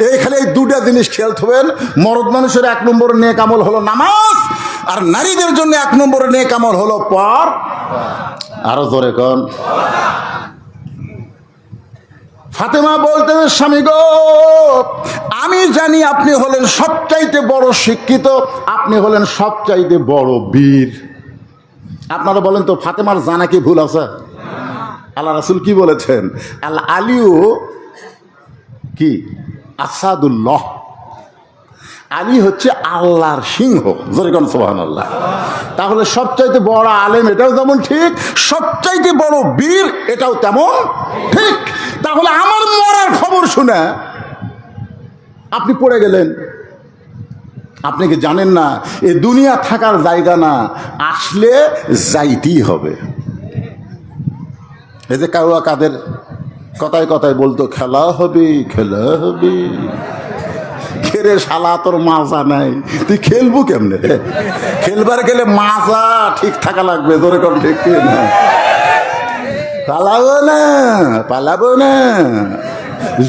A: এইখানে এই 2টা জিনিস খেয়াল থাকবেন। মরদ মানুষের 1 নম্বর নেক আমল হলো নামাজ, আর নারীদের জন্য 1 নম্বর নেক আমল হলো পর। আরো জোরে কোন? ফাতেমা বলতে, স্বামী গো, আমি জানি আপনি হলেন সবচাইতে বড় শিক্ষিত, আপনি হলেন সবচাইতে বড় বীর। আপনারা বলেন তো, ফাতেমার জানা কি ভুল আছে? আল্লাহ রাসূল কি বলেছেন? আল আলিউ কি আসাদুল্লাহ, আলী হচ্ছে আল্লাহর সিংহ। জোরে কোন সুবহানাল্লাহ। তাহলে সবচাইতে বড় আলেম এটাও যেমন ঠিক, সবচাইতে বড় বীর এটাও তেমন ঠিক। তাহলে আমার মরার খবর শুনে আপনি পড়ে গেলেন। আপনি কি জানেন না এ দুনিয়া থাকার জায়গা না, আসলে যাইতেই হবে। এই যে কাউয়া কাদের কথায় কথায় বলতো, খেলা হবে খেলা হবে, খেরে শালা তোর মাজা নাই, তুই খেলবো কেমনে? খেলবার গেলে মাজা ঠিক থাকা লাগবে, ধরে কম ঠিক না? পালাবো না, পালাবো না,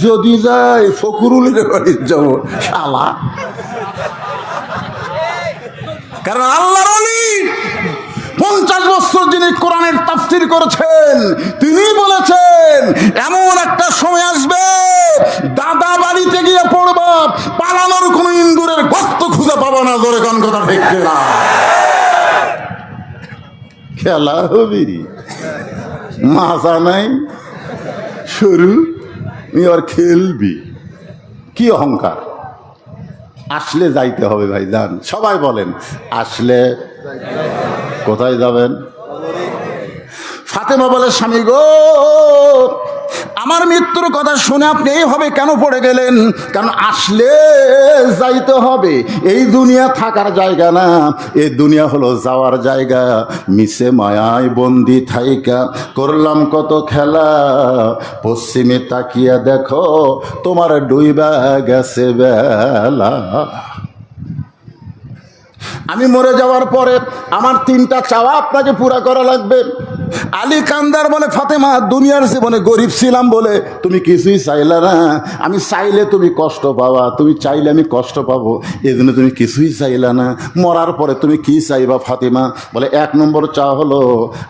A: যদি যাই ফকরুলের বাড়ি যাবো শালা। কারণ আল্লাহর ওলি 50 বছর যিনি কোরআনের তাফসীর করেছেন, তিনি বলেছেন এমন একটা সময় আসবে, দাদা বাড়িতে গিয়ে পড়বা, পালানোর কোনো ইন্দুরের গর্ত খুঁজে পাবো না। ধরে কোন কথা ঠিক না? খেলা হবি, মাজা নাই, সরু, তুই আবার খেলবি, কি অহংকার! আসলে যাইতে হবে ভাই যান। সবাই বলেন আসলে কোথায় যাবেন? ফাতেমা বলে, স্বামী গো, আমার মৃত্যুর কথা শুনে আপনি এইভাবে কেন পড়ে গেলেন? কারণ আসলে যাইতে হবে। এই দুনিয়া থাকার জায়গা না, এই দুনিয়া হলো যাওয়ার জায়গা। মিশে মায়ায় বন্দি থাইকা করলাম কত খেলা, পশ্চিমে তাকিয়া দেখো তোমার ডুইবা গেছে বেলা। আমি মরে যাওয়ার পরে আমার 3টা চাওয়া আপনাকে পুরা করা লাগবে। আলী কান্দার বলে, ফাতেমা, দুনিয়ার জীবনে গরিব ছিলাম বলে তুমি কিছুই চাইলে না, আমি চাইলে তুমি কষ্ট পাবা, তুমি চাইলে আমি কষ্ট পাবো, এই জন্য তুমি কিছুই চাইলে না। মরার পরে তুমি কি চাইবা ফাতেমা? বলে 1 নম্বর চাওয়া হলো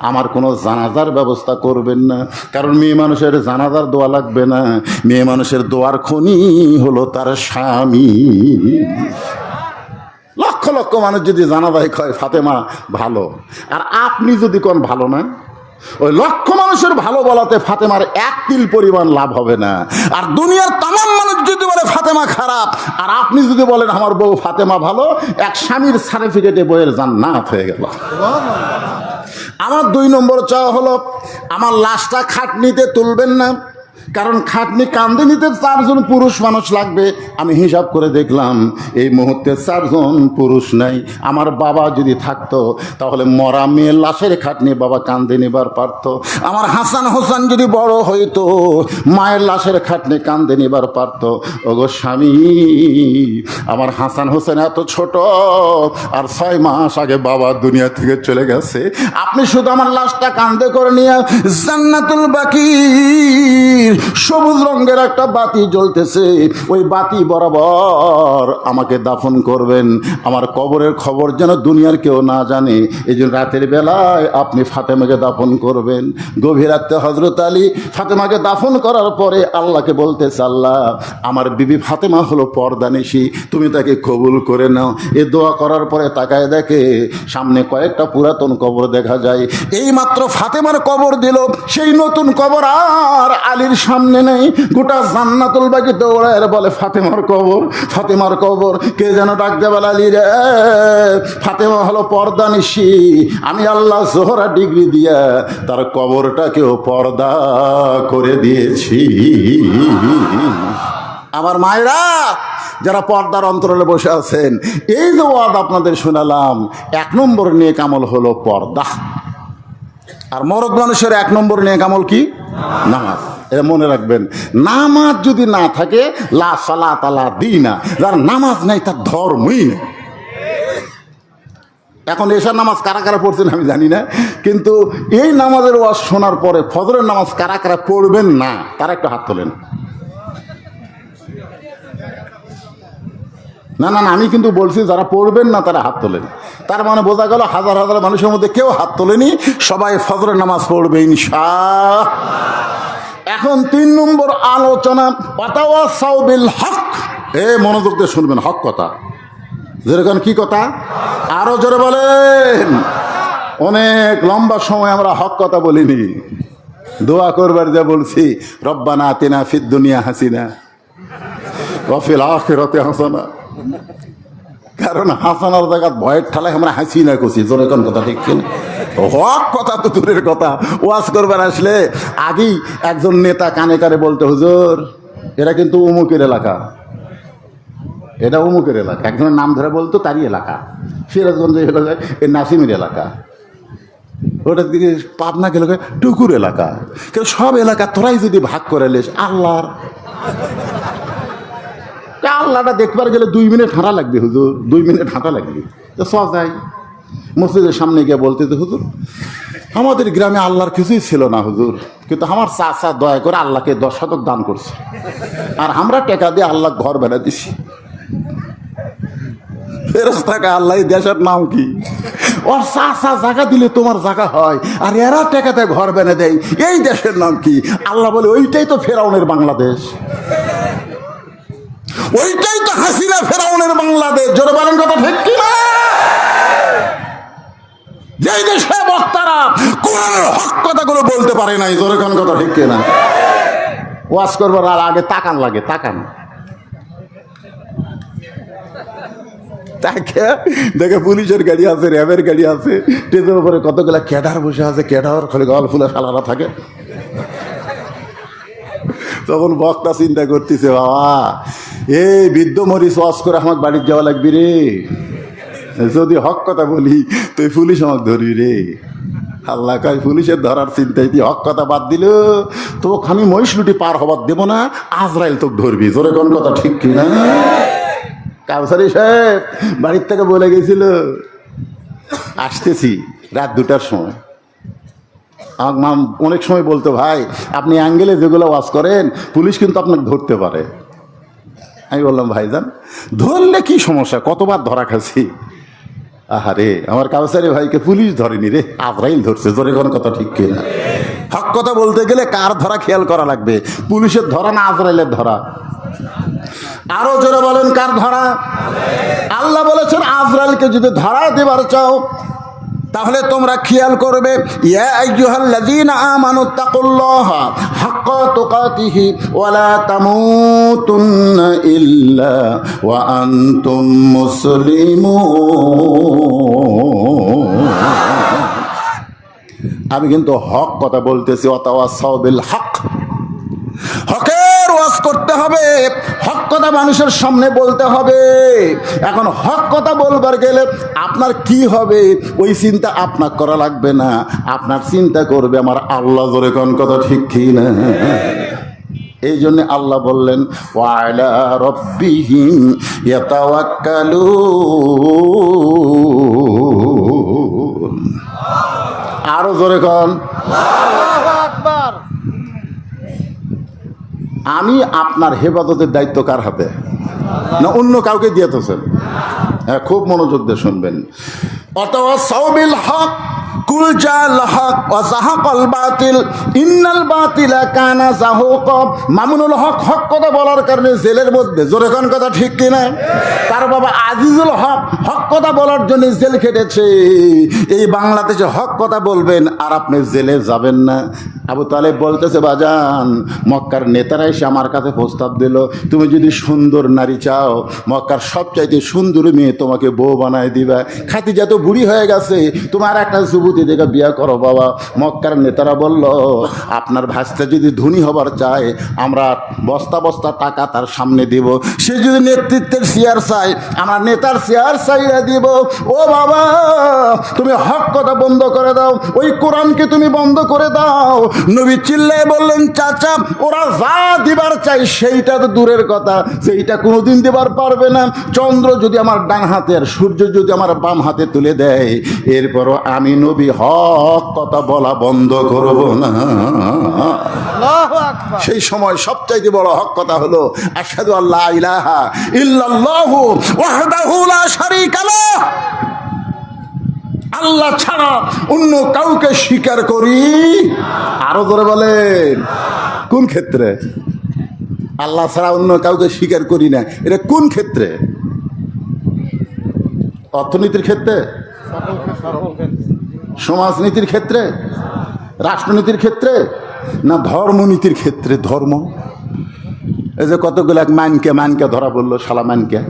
A: আমার কোনো জানাজার ব্যবস্থা করবেন না, কারণ মেয়ে মানুষের জানাজার দোয়া লাগবে না, মেয়ে মানুষের দোয়ার খনি হলো তার স্বামী। লক্ষ লক্ষ মানুষ যদি জানাজায় কয় ফাতেমা ভালো, আর আপনি যদি কোন ভালো না, ওই লক্ষ মানুষের ভালো বলাতে ফাতেমার 1 তিল পরিমাণ লাভ হবে না। আর দুনিয়ার তামাম মানুষ যদি বলে ফাতেমা খারাপ, আর আপনি যদি বলেন আমার বউ ফাতেমা ভালো, এক স্বামীর সার্টিফিকেটে বইয়ের জান্নাত হয়ে গেল। আমার 2 নম্বর চাওয়া হলো আমার লাশটা খাটনিতে তুলবেন না, কারণ খাটনি কান্দে নিতে 4 জন পুরুষ মানুষ লাগবে। আমি হিসাব করে দেখলাম এই মুহূর্তে 4 জন পুরুষ নাই। আমার বাবা যদি থাকতো তাহলে মরা মেয়ের লাশের খাটনি বাবা কান্দে নিবার পারত। আমার হাসান হোসেন যদি বড় হইতো মায়ের লাশের খাটনি কান্দে নিবার পারত। ওগো স্বামী, আমার হাসান হোসেন এত ছোট, আর 6 মাস আগে বাবা দুনিয়া থেকে চলে গেছে। আপনি শুধু আমার লাশটা কান্দে করে নিয়ে জান্নাতুল বাকির সবুজ রঙের একটা বাতি জ্বলতেছে, ওই বাতি বরাবর আমাকে দাফন করবেন। আমার কবরের খবর যেন দুনিয়ার কেউ না জানে, এই জন্য রাতের বেলায় আপনি ফাতেমাকে দাফন করবেন। গভীর রাতে হযরত আলী ফাতেমাকে দাফন করার পরে আল্লাহকে বলতেছে, আল্লাহ আমার বিবি ফাতেমা হলো পর্দানিশী, তুমি তাকে কবুল করে নাও। এ দোয়া করার পরে তাকায় দেখে সামনে কয়েকটা পুরাতন কবর দেখা যায়। এই মাত্র ফাতেমার কবর দিল, সেই নতুন কবর আর আলীর সামনে নেই। গোটা জান্নাতুল বাকি দৌড়ায় বলে ফাতেমার কবর, ফাতেমার কবর। কে যেন ডাক দে, বলে আলী রে, ফাতেমা হলো পর্দানিশী, আমি আল্লাহ জোহরা ডিগ্রি দিয়া তার কবরটাকেও পর্দা করে দিয়েছি। আমার মায়েরা যারা পর্দার অন্তরালে বসে আছেন, এই যে ওয়াদ আপনাদের শোনালাম, 1 নম্বর নেক আমল হলো পর্দা। আর মরদ মানুষের 1 নম্বর নেক আমল কি? নামাজ। এটা মনে রাখবেন, নামাজ যদি না থাকে লা সালাত আলা দীনা, যার নামাজ নাই তার ধর্মই নেই। এখন এশার নামাজ কারা কারা পড়ছেন আমি জানি না, কিন্তু এই নামাজের ওয়াজ শোনার পরে ফজরের নামাজ কারা কারা পড়বেন না তারা একটা হাত তোলেন। না না না, আমি কিন্তু বলছি যারা পড়বেন না তারা হাত তোলেন। তার মানে বোঝা গেল হাজার হাজার মানুষের মধ্যে কেউ হাত তোলেনি, সবাই ফজরের নামাজ পড়বে ইনশাআল্লাহ। এখন 3 নম্বর আলোচনা, ওয়াতাওয়াসাউ বিল হক। মনোযোগ দিয়ে শুনবেন, হক কথা। যেরকম কি কথা? আরো জোরে বলেন। অনেক লম্বা সময় আমরা হক কথা বলিনি। দোয়া করবার যা বলছি, রব্বানা আতিনা ফিদ দুনিয়া হাসিনা ওয়া ফিল আখিরাতি হাসানা। কারণ হাসানার জায়গা ভয়ের ঠালায় আমরা হাসি না করছি। জোরে কোন কথা ঠিক কিনা? হক কথা তো দূরের কথা। ওয়াজ করবার আসলে আগেই একজন নেতা কানে কানে বলতে, হুজুর এরা কিন্তু অমুকের এলাকা, এটা অমুকের এলাকা। একজনের নাম ধরে বলতো তারই এলাকা, সিরাজগঞ্জের এলাকা, এই নাসিমের এলাকা, ওটার দিকে পাবনা গেলে টুকুর এলাকা। কেউ সব এলাকা তোরাই যদি ভাগ করে লেস, আল্লাহটা দেখবার গেলে 2 মিনিট হাঁটা লাগবে হুজুর, 2 মিনিট হাঁটা লাগবে। তো সজাই মসজিদের সামনে গিয়ে বলতে, হুজুর আমাদের গ্রামে আল্লাহর কিছুই ছিল না হুজুর, কিন্তু আমার চাচা দয়া করে আল্লাহকে 10 শতক দান করছে, আর আমরা টাকা দিয়ে আল্লাহ ঘর বেড়া দিছি। ফেরেশতাকে আল্লাহ দেশের নাম কি? ওর চাচা জায়গা দিলে তোমার জায়গা হয়, আর এরা টাকাতে ঘর বেনে দেয়, এই দেশের নাম কি? আল্লাহ বলে ওইটাই তো ফেরাউনের বাংলাদেশ, ওইটাই তো হাসিনা ফেরাউনের বাংলাদেশ। জোরে বলেন কথা ঠিক কি না? যেই দেশে বক্তারা কোরআনের হক কথাগুলো বলতে পারে নাই, জোরে কোন কথা ঠিক কি না? ওয়াজ করবার আর আগে তাকান লাগে, তাকান। তাকে দেখে পুলিশের গাড়ি আছে, র্যাবের গাড়ি আছে, স্টেজের উপরে কতগুলা ক্যাডার বসে আছে, ক্যাডার খালি গল ফুলে সালারা থাকে। তখন বক্তা চিন্তা করতেছে, বাবা এই বৃদ্ধ মরিচ ওয়াজ করে আমার বাড়ির যাওয়া লাগবি রে, যদি হক কথা বলি তুই পুলিশ আমাকে ধরবি রে। আল্লাহ কয় পুলিশের ধরার চিন্তায় তুই হক কথা বাদ দিল, তোকে আমি মহিষলুটি পার হবার দেবো না, আজরাইল তোকে ধরবি। জোরে কোন কথা ঠিক কি না? কাউসারি সাহেব বাড়ির থেকে বলে গেছিল আসতেছি রাত 2টার সময়। আমার মা অনেক সময় বলতো, ভাই আপনি অ্যাঙ্গেলে যেগুলো ওয়াজ করেন পুলিশ কিন্তু আপনাকে ধরতে পারে। আমি বললাম, ভাইজান ধরলে কি সমস্যা, কতবার ধরা খাচ্ছি। আহারে আমার কাউসারি ভাইকে পুলিশ ধরেনি রে, আজরাইল ধরছে। জোরে কোন কথা ঠিক কিনা? হক কথা বলতে গেলে কার ধরা খেয়াল করা লাগবে, পুলিশের ধরা না আজরাইলের ধরা? আরো জোরে বলেন, কার ধরা? আল্লাহ বলেছেন আজরাইলকে যদি ধরা দেবার চাও তাহলে তোমরা খেয়াল করবে, ইয়া আইয়ুহাল্লাযীনা আমানুত্তাকুল্লাহা হাক্কা তুকাতিহি ওয়া লা তামুতুন্না ইল্লা ওয়া আনতুম মুসলিমুন। আমি কিন্তু হক কথা বলতেছি, ওয়াতাওয়াসাউ বিল হক। হকের ওয়াজ করতে হবে, হক কথা মানুষের সামনে বলতে হবে। এখন হক কথা বলবার গেলে আপনার কি হবে ওই চিন্তা আপনার করা লাগবে না, আপনার চিন্তা করবে আমার আল্লাহ। জোরে কোন কথা ঠিক কি না? এই জন্য আল্লাহ বললেন ওয়ালা রব্বিহিম ইয়াতাওয়াক্কালুন। আরো জোরে কোন আল্লাহু আকবার। আমি আপনার হেফাজতের দায়িত্ব কার হাতে? না অন্য কাউকে দিয়েছেন? হ্যাঁ, খুব মনোযোগ দিয়ে শুনবেন। ওয়াতাওয়াসাউ বিল হক কুল জাল হক ওয়া যাহাকাল বাতিল ইন্নাল বাতিলা কানা যাহুকা। মামুনুল হক হক কথা বলার কারণে জেলের মধ্যে। জোরে কোন কথা ঠিক কিনা? তার বাবা আজিজুল হক হক কথা বলার জন্য জেল খেটেছে। এই বাংলাদেশে হক কথা বলবেন আর আপনি জেলে যাবেন না। আবু তালেব বলতেছে বাজান, মক্কার নেতারা এসে আমার কাছে প্রস্তাব দিল, তুমি যদি সুন্দর নারী চাও, মক্কার সবচাইতে সুন্দরী মেয়ে তোমাকে বউ বানায় দিবা। খাদিজা তো বুড়ি হয়ে গেছে, তোমার একটা যুবতী দেখে বিয়ে করো বাবা। মক্কার নেতারা বলল, আপনার ভাস্তা যদি ধনী হবার চায়, আমরা বস্তা বস্তা টাকা তার সামনে দিব। সে যদি নেতৃত্বের চেয়ার চায়, আমরা নেতার চেয়ার চাইয়া দিব। ও বাবা, তুমি হক কথা বন্ধ করে দাও, ওই কোরআনকে তুমি বন্ধ করে দাও। নবী চিল্লায় বললেন, চাচা ওরা যা দিবার চাই সেইটা তো দূরের কথা, সেইটা কোনোদিন দিবার পারবে না। চন্দ্র যদি আমার ডান হাতে আর সূর্য যদি আমার বাম হাতে তুলে দেয়, এরপরও আমি নবী হক কথা বলা বন্ধ করব না। সেই সময় সবচাইতে বড় হক কথা হলো আশহাদু আল্লা ইলাহা ইল্লাল্লাহু ওয়াহদাহু লা শারীকা লাহ। আল্লাহ ছাড়া অন্য কাউকে স্বীকার করি। আরো ধরে বলেন, কোন ক্ষেত্রে? আল্লাহ ছাড়া অন্য কাউকে স্বীকার করি না, এটা কোন ক্ষেত্রে? অর্থনীতির ক্ষেত্রে, সমাজনীতির ক্ষেত্রে, রাষ্ট্রনীতির ক্ষেত্রে, না ধর্মনীতির ক্ষেত্রে? ধর্ম, এই যে কতগুলো মানকে মানকে ধরা বললো, শালা মানকে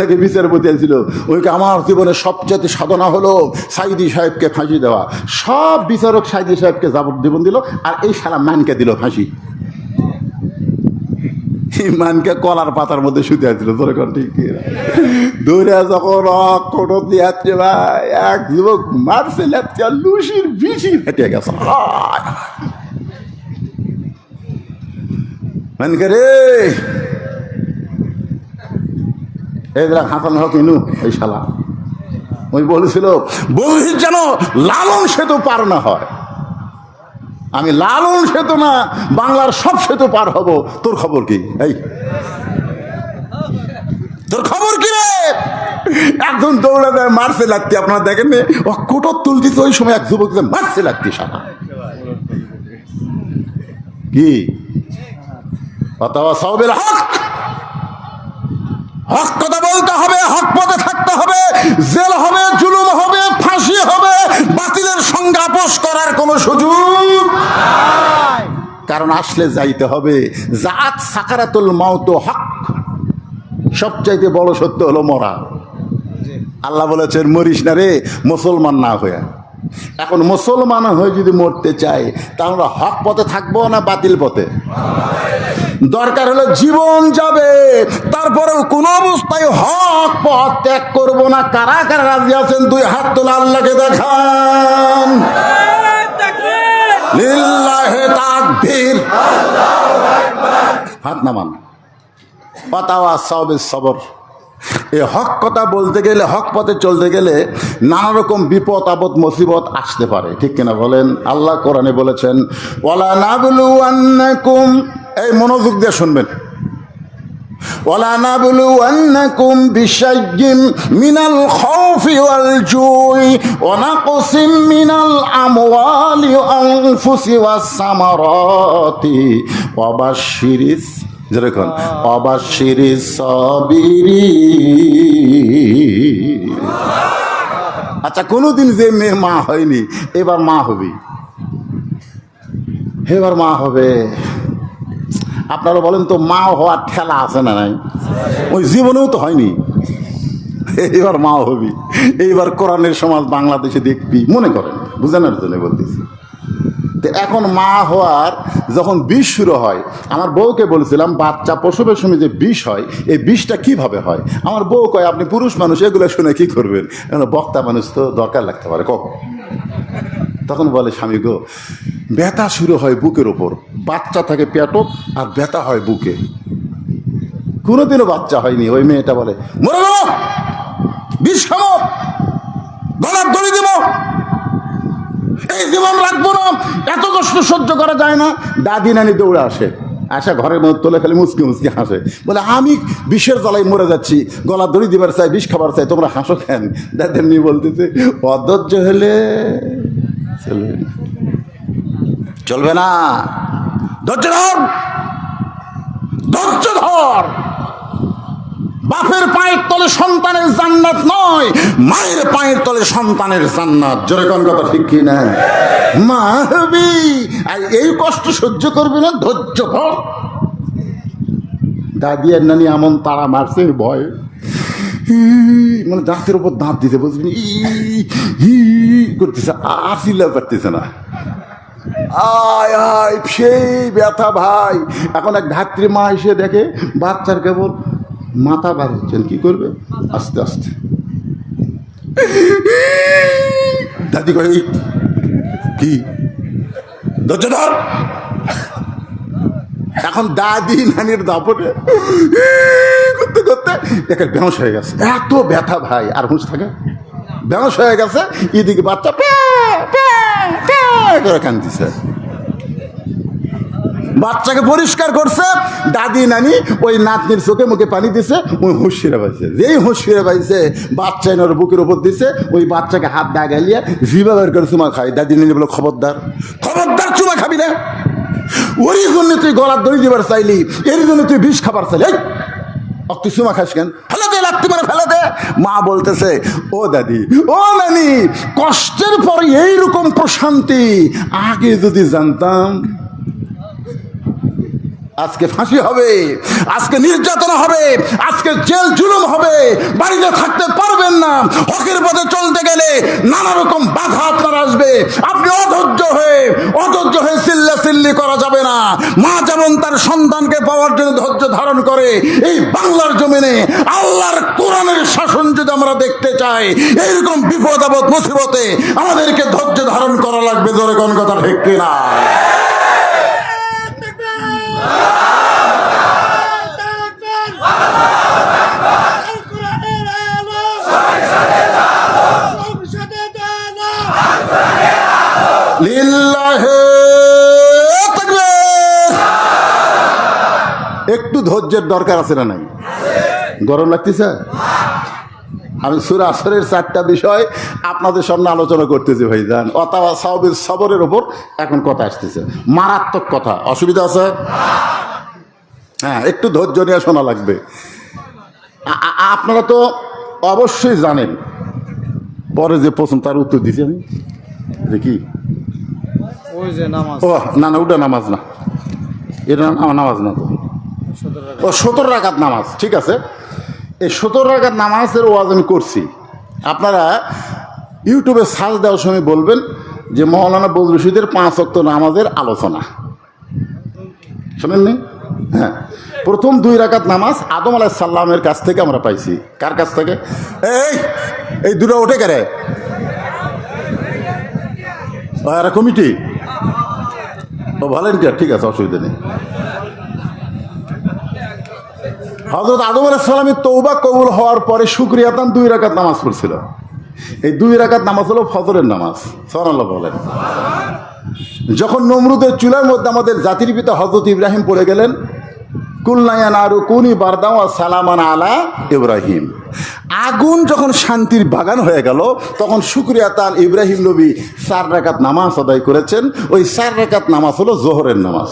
A: নাকি বিচারপতি ছিল, ওইকে আমার জীবনের সবচেয়ে সাধনা হলো সাইদি সাহেবকে ফাঁসি দেওয়া। সব বিচারক সাইদি সাহেবকে যাবজ্জীবন দিল, আর এই শালা মানকে দিল ফাঁসি। মানকে কলার পাতার মধ্যে শুতে আসছিল। ঠিক দৌড়ে যখন কোটো দিয়ে আসছে ভাই, এক যুবক মারছে লুসির বিচি ফেটে গেছে। মানকে রে এই হাসান হক ইনু, এই শালা ওই বলেছিল বহির যেন লালন সেতু পার না হয়। আমি লালন সেতু না, বাংলার সব সেতু পার হব। তোর খবর কি? এই তোর খবর কি রে? একজন দৌড়ে দেয়, মারছে লাগতি। আপনারা দেখেন ও কোটো তুলতিতে ওই সময় এক যুবক মারছে লাগতি শালা। কি ওয়াতাওয়াসাউ বিল হক, হক কথা বলতে হবে, হক পথে থাকতে হবে। জেল হবে, জুলুম হবে, ফাঁসি হবে, বাতিলের সঙ্গে আপোষ করার কোনো সুযোগ, কারণ আসলে যাইতে হবে। জাত সাকারাতুল মাউত হক, সবচাইতে বড় সত্য হলো মরা। আল্লাহ বলেছেন মরিস না রে মুসলমান না হয়ে। এখন মুসলমান হয়ে যদি মরতে চাই, তাহলে হক পথে থাকবো না বাতিল পথে? দরকার হলে জীবন যাবে, তারপরেও কোন অবস্থায় হক পথ ত্যাগ করবো না। কারা কারা রাজি আছেন? দুই হাত তোলা, আল্লাহকে দেখান। লিল্লাহি তাকবীর, হাত নামান। ওয়াতাওয়াসাউ বিস সবর। এই হক কথা বলতে গেলে, হক পথে চলতে গেলে নানা রকম বিপদ আপদ মুসিবত আসতে পারে, ঠিক কিনা বলেন? আল্লাহ কোরআনে বলেছেন ওয়ালা নাবলুওয়ান্নাকুম, এই মনোযোগ দিয়ে শুনবেন, ওয়ালা নাবলুওয়ান্নাকুম বিশাইয়্যিন মিনাল খাউফি ওয়াল জুই ওয়া নাকসিম মিনাল আমওয়ালি ওয়া আনফুসি ওয়াস সামারাতি ওয়া বাশশিরিস, যেরকম অবাশিরিস সাবিরিন। আচ্ছা, কোনোদিন যে মেয়ে মা হয়নি, এবার মা হবি, এবার মা হবে। আপনারা বলেন তো, মা হওয়ার ঠেলা আছে না নাই? ওই জীবনেও তো হয়নি, এবার মা হবি। এইবার কোরআনের সমাজ বাংলাদেশে দেখবি, মনে করেন, বুঝানোর জন্য বলতেছি। তো এখন মা হওয়ার যখন বিষ শুরু হয়, আমার বউকে বলছিলাম বাচ্চা প্রসবের সময় যে বিষ হয়, এই বিষটা কিভাবে হয়। আমার বউ কয় আপনি পুরুষ মানুষ, এগুলো শুনে কি করবেন, এখন বক্তা মানুষ তো দরকার লাগতে পারে কখন। তখন বলে স্বামী গো, ব্যথা শুরু হয় বুকের ওপর, বাচ্চা থাকে পেটক আর ব্যথা হয় বুকে। কোনোদিনও বাচ্চা হয়নি। ওই মেয়েটা বলে মরে গেল, বিষ খাবো, গলার দড়ি দেব, এই জীবন রাখবো না, এত কষ্ট সহ্য করা যায় না। দাদি নানি দৌড়ে আসে, আসা ঘরের মধ্যে তোলে, খালি মুচকি মুচকি হাসে, বলে আমি বিষের জ্বালায় মরে যাচ্ছি, গলা দড়ি দিবার চাই, বিষ খাবার চাই, তোমরা হাসো কেন। দাদি নানি বলতেছে অধৈর্য হলে চলবে না, ধৈর্য ধর, ধৈর্য ধর। বাপের পায়ের তলে সন্তানের জান্নাত নয়, মায়ের পায়ের তলে সন্তানের জান্নাত। জোরে কোন কথা ঠিক কি না? মা হবি আর এই কষ্ট সহ্য করবি না, ধৈর্য ধর। দাদি আর নানি এমন তারা মারছে ভয়, মানে দাঁতের উপর দাঁত দিতে বুঝবি, করতেছে, আর চিল্লা পারতেছে না। আয় আয় সেই ব্যথা ভাই। এখন এক ধাত্রী মা এসে দেখে বাচ্চার কেবল মাথা বার হচ্ছেন, কি করবে, আস্তে আস্তে দাদি কয় কি ধৈর্য ধর। এখন দাদি নানির দাপটে করতে করতে একে বেহস হয়ে গেছে, এত ব্যথা ভাই, আর হুঁশ থাকে, বেহস হয়ে গেছে। এদিকে বাচ্চা করে কান্দিছে, বাচ্চাকে পরিষ্কার করছে। দাদি নানি ওই নাতনির চোখে মুখে পানি দিছে, ওই হুঁশ ফিরে পাইছে। যেই হুঁশ ফিরে পাইছে, বাচ্চা এনে ওর বুকের উপর দিছে, ওই বাচ্চাকে হাত দা গালিয়ে জিভা বের করে চুমা খাই। দাদি নানি বলে খবরদার, খবরদার চুমা খাবি না, ওই জন্য তুই গলার দড়ি দিবার চাইলি, এর জন্য তুই বিষ খাবার চাইলি, তুই চুমা খাস কেন, ফেলে দে, লাগতে পারে ফেলে দে। মা বলতেছে ও দাদি, ও নানি, কষ্টের পর এইরকম প্রশান্তি আগে যদি জানতাম, আজকে ফাঁসি হবে, আজকে নির্যাতনা হবে, আজকে জেল জুলুম হবে, বাড়িতে থাকতে পারবেন না। হকের পথে চলতে গেলে নানা রকম বাধা আপনার আসবে, আপনি অধৈর্য হয়ে চিল্লাচিল্লি করা যাবে না। মা যেমন তার সন্তানকে পাওয়ার জন্য ধৈর্য ধারণ করে, এই বাংলার জমিনে আল্লাহর কোরআনের শাসন যদি আমরা দেখতে চাই, এইরকম বিপদ আপদ মুসিবতে আমাদেরকে ধৈর্য ধারণ করা লাগবে। জোরে কোন কথা ঠিক কিনা? একটু ধৈর্যের দরকার আছে না নাই? গরম লাগতেছে? আমি সূরা আসরের 4টা বিষয় আপনাদের সামনে আলোচনা করতেছি ভাইজান। অথবা সাহাবীর সবরের উপর এখন কথা আসতেছে, মারাত্মক কথা। অসুবিধা আছে? হ্যাঁ, একটু ধৈর্য নিয়ে শোনা লাগবে। আপনারা তো অবশ্যই জানেন, পরে যে প্রশ্ন তার উত্তর দিচ্ছি আমি, দেখি ও না না, ওটা নামাজ না, এটা নামাজ না তো, ও 17 রাকাত নামাজ। ঠিক আছে, এই 17 রাকাত নামাজের ওয়াজ আমি করছি। আপনারা ইউটিউবে সার্চ দেওয়ার সময় বলবেন যে মৌলানা বদরুল রশিদের 5 ওয়াক্ত নামাজের আলোচনা, শোনেননি? হ্যাঁ, প্রথম 2 রাকাত নামাজ আদম আলাইহিস সালামের কাছ থেকে আমরা পাইছি। কার কাছ থেকে? এই দুটো ওঠে কারে? এরা কমিটি, ও ভলেন্টিয়ার, ঠিক আছে, অসুবিধা নেই। হযরত আদম আলাইহিস সালামের তওবা কবুল হওয়ার পরে শুকরিয়াতান 2 রাকাত নামাজ পড়ছিল। এই 2 রাকাত নামাজ হলো ফজরের নামাজ। সুবহানাল্লাহ বলেন। যখন নমরুদের চুলার মধ্যে আমাদের জাতির পিতা হযরত ইব্রাহিম পড়ে গেলেন, কুলনা ইয়া নারু কুনি বারদান ওয়া সালামান আলা ইব্রাহিম, আগুন যখন শান্তির বাগান হয়ে গেল, তখন শুকরিয়াতান ইব্রাহিম নবী 4 রাকাত নামাজ আদায় করেছেন। ওই 4 রাকাত নামাজ হলো জোহরের নামাজ।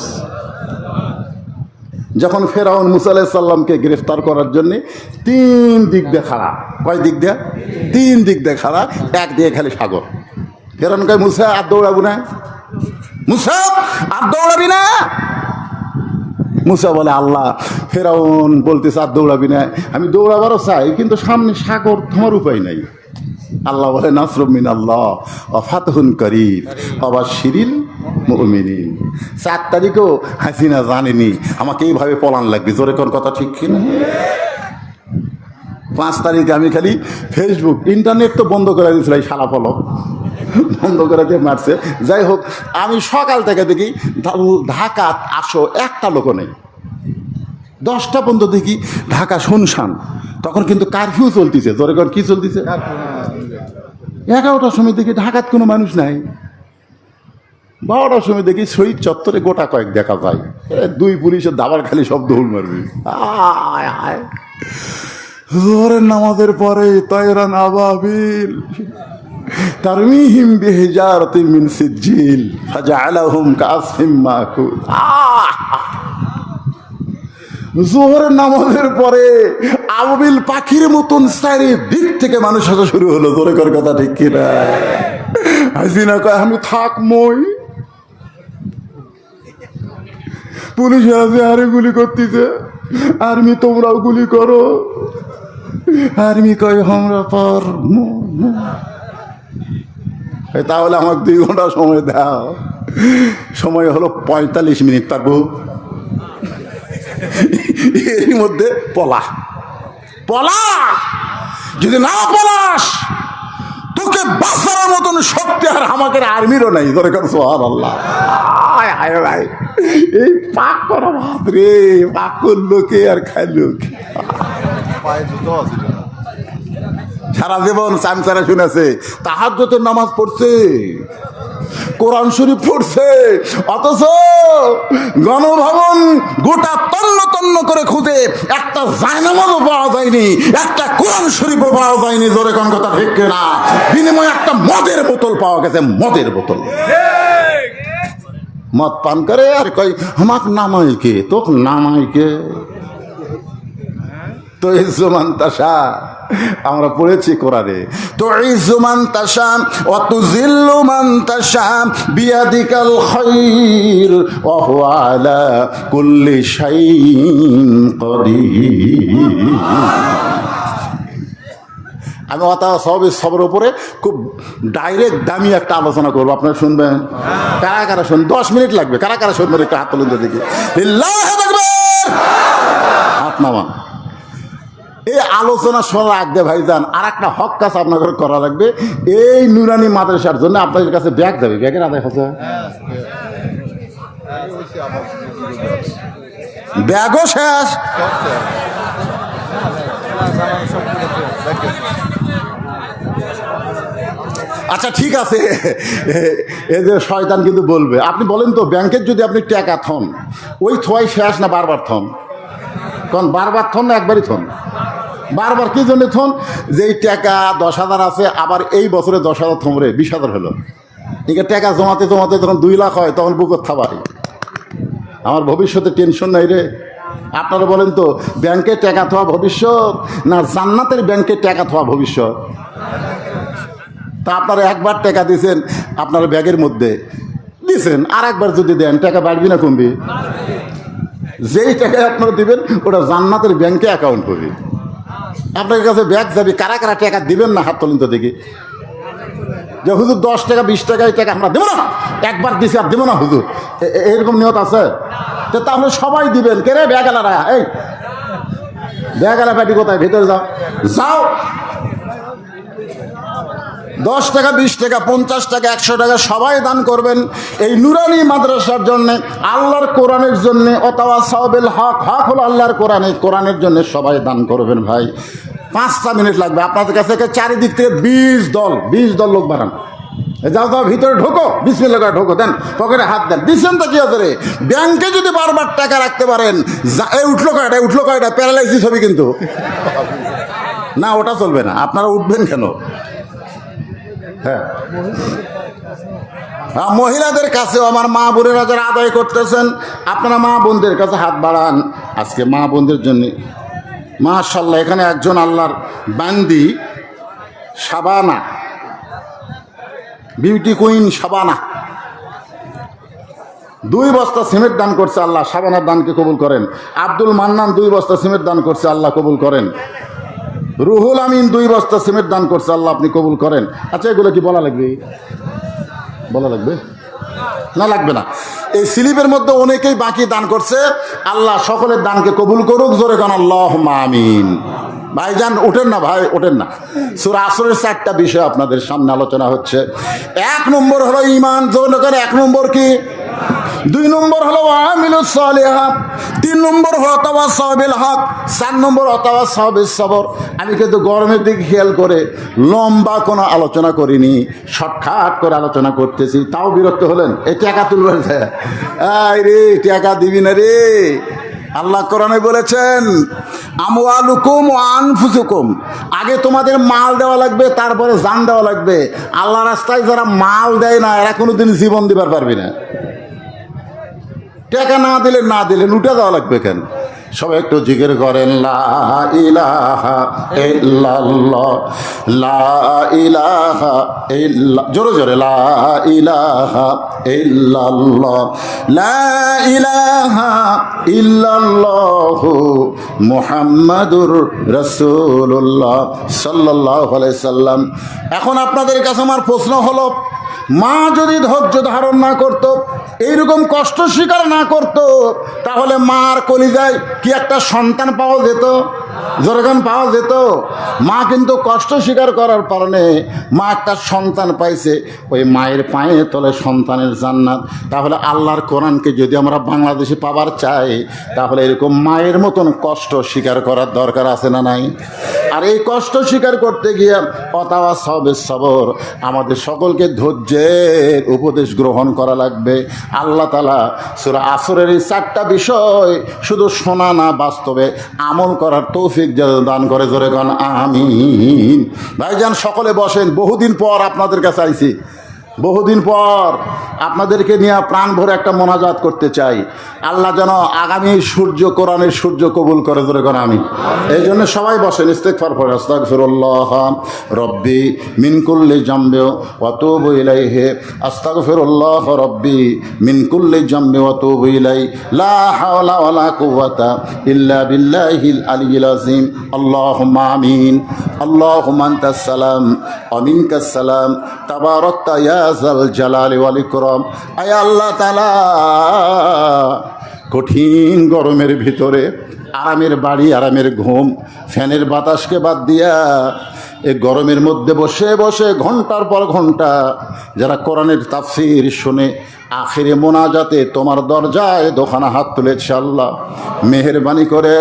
A: যখন ফেরাউন মুসা আলাইহিস সালামকে গ্রেফতার করার জন্য 3 দিক দিয়ে খাড়া, কয় দিক দিয়ে? 3 দিক দিয়ে খাড়া, এক দিয়ে খালি সাগর। ফেরাউন কয় মুসা আর দৌড়াবো না, মুসা আর দৌড়াবি না। মুসা বলে আল্লাহ, ফেরাউন বলতেছে আর দৌড়াবি না, আমি দৌড়াবারও চাই, কিন্তু সামনে সাগর, তোমার উপায় নাই। আল্লাহ বলে নাসরুম মিনাল্লাহ ওয়া ফাতহুন করিব ওয়া বাশশিরিল মুমিনিন। 4 তারিখও হাসিনা জানেনি আমাকে এইভাবে পলান লাগবে, জোরে কোন কথা ঠিক কিনা? 5 তারিখে আমি খালি ফেসবুক ইন্টারনেট তো বন্ধ করে দিয়েছিল, এই শালা পলক বন্ধ করে দিয়ে মারছে। যাই হোক, আমি সকাল থেকে দেখি ঢাকা আসো একটা লোকও নেই, 10টা পর্যন্ত দেখি ঢাকা শুনশান। তখন কিন্তু কারফিউ চলতেছে, জোরে কোন কি চলতেছে? 11টার সময় দেখি ঢাকাত কোনো মানুষ নাই। 12টার সময় দেখি শহীদ চত্বরে গোটা কয়েক দেখা যায়, 2 পুলিশের দাবার খালি শব্দ হুল মারবি। আয় আয় জোহরের নামাজের পরে তয়রান আবাবিল তারমিহিম বিহিজারাতিন মিন সিজিল ফাজআলাহুম কাআসফিম মাকুল। জোহরের নামাজের পরে আবাবিল পাখির মতন চারিদিক থেকে মানুষ আসা শুরু হলো, জোরে কর কথা ঠিক কিনা? হাসিনা কয় আমি থাকমই, পুলিশ আছে আরে গুলি করতেছে, আর্মি তোমরাও গুলি করো। আর্মি কয় আমরা পার, তাহলে আমাকে 2 ঘন্টা সময় দাও। সময় হলো 45 মিনিট, পারবো? এর মধ্যে পলা যদি না পলাস তোকে বাঁচানোর মতন শক্তি আর আমাকে আর্মিরও নাই। দরকার সুবহানাল্লাহ। এই পাক করা ভাত রে, পাক করলো কে আর খাইলো কে? সারা জীবন চামচারা শুনেছে, তাহাজ্জুদের নামাজ পড়ছে, কোরআন শরীফ পড়ছে, অথচ গণভবন গোটা তন্ন তন্ন করে খুঁজে একটা জায়নামাজও পাওয়া যায়নি, একটা কোরআন শরীফও পাওয়া যায়নি। জোরে কোন কথা ঠিক না? বিনিময়ে একটা মদের বোতল পাওয়া গেছে, মদের বোতল। মদ পান করে আর কয় আমাক নামাই কে, তোক নামাই কে? তো ইজ্জুমান তাশা আমরা পড়েছি কোরআনে, তো ইজ্জুমান তাশা ওয়া তুযিল্লু মান তাশা বিয়াদিকাল খায়র ওয়া হুয়া আলা কুল্লি শাইইন কাদির। আমি সবের উপরে খুব ডাইরেক্ট দামি একটা আলোচনা করবো, আপনারা শুনবেন? কারা কারা শুন? 10 মিনিট লাগবে। কারা কারা শুনবেন একটু হাত তুলুন তো দেখি। আল্লাহু আকবার। হাত নামান। এই আলোচনা শোনার আগে ভাইজান আর একটা হক কাজ আপনাদের করা লাগবে। এই নুরানি মাদ্রাসার জন্য আপনাদের কাছে ব্যাগ যাবে, ব্যাগের আদায় হচ্ছে, ব্যাগও শেষ। আচ্ছা ঠিক আছে, এই যে শয়তান কিন্তু বলবে, আপনি বলেন তো ব্যাংকের যদি আপনি টাকা থন, ওই থোয়াই শেষ না বারবার থন? কারণ বারবার থন না একবারই থন? বারবার কি জন্য থন? যে এই টাকা 10,000 আছে, আবার এই বছরে 10,000 থমরে 20,000 হলো। এদিকে টাকা জমাতে জমাতে যখন 2 লাখ হয় তখন বুকত থাবারি, আমার ভবিষ্যতে টেনশন নাই রে। আপনারা বলেন তো ব্যাংকে টাকা থোয়া ভবিষ্যৎ না জান্নাতের ব্যাংকে টাকা থোয়া ভবিষ্যৎ? তা আপনারা একবার টাকা দিয়েছেন আপনার ব্যাগের মধ্যে দিয়েছেন, আর একবার যদি দেন টাকা বাড়বি না কমবি? যেই টাকায় আপনারা দিবেন ওটা জান্নাতের ব্যাংকে অ্যাকাউন্ট করবে, আপনার কাছে ব্যাগ যাবে। কারা কারা টাকা দিবেন না হাত তুলেন তো দেখি। যে হুজুর 10 টাকা 20 টাকা এই টাকা আমরা দেবো না, একবার দিছি আর দেবো না হুজুর, এরকম নিয়ত আছে? তাহলে সবাই দিবেন। কে রে ব্যাগ আলারা? এই ব্যাগ আলা পার্টি কোথায়? ভেতরে যাও, যাও। 10 টাকা 20 টাকা 50 টাকা 100 টাকা সবাই দান করবেন এই নুরানি মাদ্রাসার জন্য, আল্লাহর কোরআনের জন্য। ওয়াতাওয়াসাউ বিল হক, হক হলো আল্লাহর কোরআনের জন্য সবাই দান করবেন। ভাই 5টা মিনিট লাগবে আপনাদের কাছে। চারিদিক থেকে 20 দল লোক বাড়ান। যাও যাও ভিতরে ঢোকো, বিসমিল্লাহ করে ঢোকো, দেন পকেটে হাত দেন। দিচ্ছেন তো কি আছে রে? ব্যাংকে যদি বারবার টাকা রাখতে পারেন, এই উঠলো কয়টা প্যারালাইসিস হবে কিন্তু না, ওটা চলবে না। আপনারা উঠবেন কেন? হ্যাঁ, মহিলাদের কাছেও আমার মা বোনেরা যারা আদায় করতেছেন, আপনারা মা বোনদের কাছে হাত বাড়ান। আজকে মা বোনদের জন্য মাশাআল্লাহ এখানে একজন আল্লাহর বান্দি শাবানা, বিউটি কুইন শাবানা 2 বস্তা সিমেন্ট দান করছে। আল্লাহ শাবানার দানকে কবুল করেন। আব্দুল মান্নান 2 বস্তা সিমেন্ট দান করছে, আল্লাহ কবুল করেন। রুহুল আমিন 2 বস্তা সিমেন্ট দান করছে, আল্লাহ আপনি কবুল করেন। আচ্ছা এগুলো কি বলা লাগবে? বলা লাগবে? না লাগবে না। এই স্লিপের মধ্যে অনেকেই বাকি দান করছে, আল্লাহ সকলের দানকে কবুল করুক, জোরে কান আল্লাহুম্মা আমিন। ভাইজান ওঠেন না, ভাই ওঠেন না। সূরা আসরের 4টা বিষয় আপনাদের সামনে আলোচনা হচ্ছে। 1 নম্বর হলো ঈমান, জোরে কান 1 নম্বর কি? 2 নম্বর হলো আমিলুস সালিহাত, 3 নম্বর হলো তাওয়াসসাউ বিল হক, 4 নম্বর তাওয়াসসাউ বিস সবর। আমি কিন্তু গরমের দিকে খেয়াল করে লম্বা কোনো আলোচনা করিনি, শর্টকাট করে আলোচনা করতেছি, তাও বিরক্ত হলেন। এই টাকা তুলবেন, এই রে টাকা দিবি না রে। আল্লাহ কোরআনে বলেছেন আমওয়ালুকুম ওয়া আনফুসুকুম, আগে তোমাদের মাল দেওয়া লাগবে, তারপরে জান দেওয়া লাগবে। আল্লাহ রাস্তায় যারা মাল দেয় না এরা কোনোদিন জীবন দিবার পারবে না। টাকা না দিলে লুটা দেওয়া লাগবে কেন? সবাই একটু জিকির করেন লা ইলাহা ইল্লাল্লাহ, লা ইলাহা ইল্লা, জোরে জোরে লা ইলাহা ইল্লাল্লাহ, লা ইলাহা ইল্লাল্লাহু মুহাম্মাদুর রাসূলুল্লাহ সাল্লাল্লাহু আলাইহি সাল্লাম। এখন আপনাদের কাছে আমার প্রশ্ন হলো, মা যদি ধৈর্য ধারণ না করত, এইরকম কষ্ট স্বীকার না করত, তাহলে মার কলিজায় কি একটা সন্তান পাওয়া যেত? যেরকম পাওয়া যেত। মা কিন্তু কষ্ট স্বীকার করার কারণে মা একটা সন্তান পাইছে, ওই মায়ের পায়ে তলে সন্তানের জান্নাত। তাহলে আল্লাহর কোরআনকে যদি আমরা বাংলাদেশে পাবার চাই, তাহলে এরকম মায়ের মতন কষ্ট স্বীকার করার দরকার আছে না নাই? আর এই কষ্ট স্বীকার করতে গিয়ে তাওয়াসসাউ বিস সবর, আমাদের সকলকে ধৈর্যের উপদেশ গ্রহণ করা লাগবে। আল্লাহ তাআলা সূরা আসরের এই 4টা বিষয় শুধু শোনা না, বাস্তবে আমল করার তৌফিক দান করে, জোরে গান আমিন। ভাইজান সকলে বসেন, বহুদিন পর আপনাদের কাছে আইছি, বহুদিন পর আপনাদেরকে নিয়ে প্রাণ ভরে একটা মোনাজাত করতে চাই। আল্লাহ যেন আগামী সূর্য, কোরআনের সূর্য কবুল করে, জোরে গান আমিন। এই জন্য সবাই বসেন, ইস্তেগফার পড়ে আস্তাগফিরুল্লাহ রব্বি মিন কুল্লি জামবি ওয়া তুবু ইলাইহি, আস্তাগফিরুল্লাহ রব্বি মিন কুল্লি জামবি ওয়া তুবু ইলাইহি, লা হাওলা ওয়ালা কুওয়াতা ইল্লা বিল্লাহিল আলিয়্যিল আযীম। আল্লাহুম্মা আমিন। আল্লাহুম্মা আনতাস সালাম ওয়া মিনকাস সালাম, তাবারাকতা ইয়া যাল জালালি ওয়াল ইকরাম। আয় আল্লাহ তাআলা, কঠিন গরমের ভিতরে আরামের বাড়ি, আরামের ঘুম, ফ্যানের বাতাসকে বাদ দিয়া এই গরমের মধ্যে বসে বসে ঘন্টার পর ঘন্টা যারা কোরআনের তাফসীর শুনে আখিরে মোনাজাতে তোমার দরজায় দোকানা হাত তুলেছে, আল্লাহ মেহেরবানি করে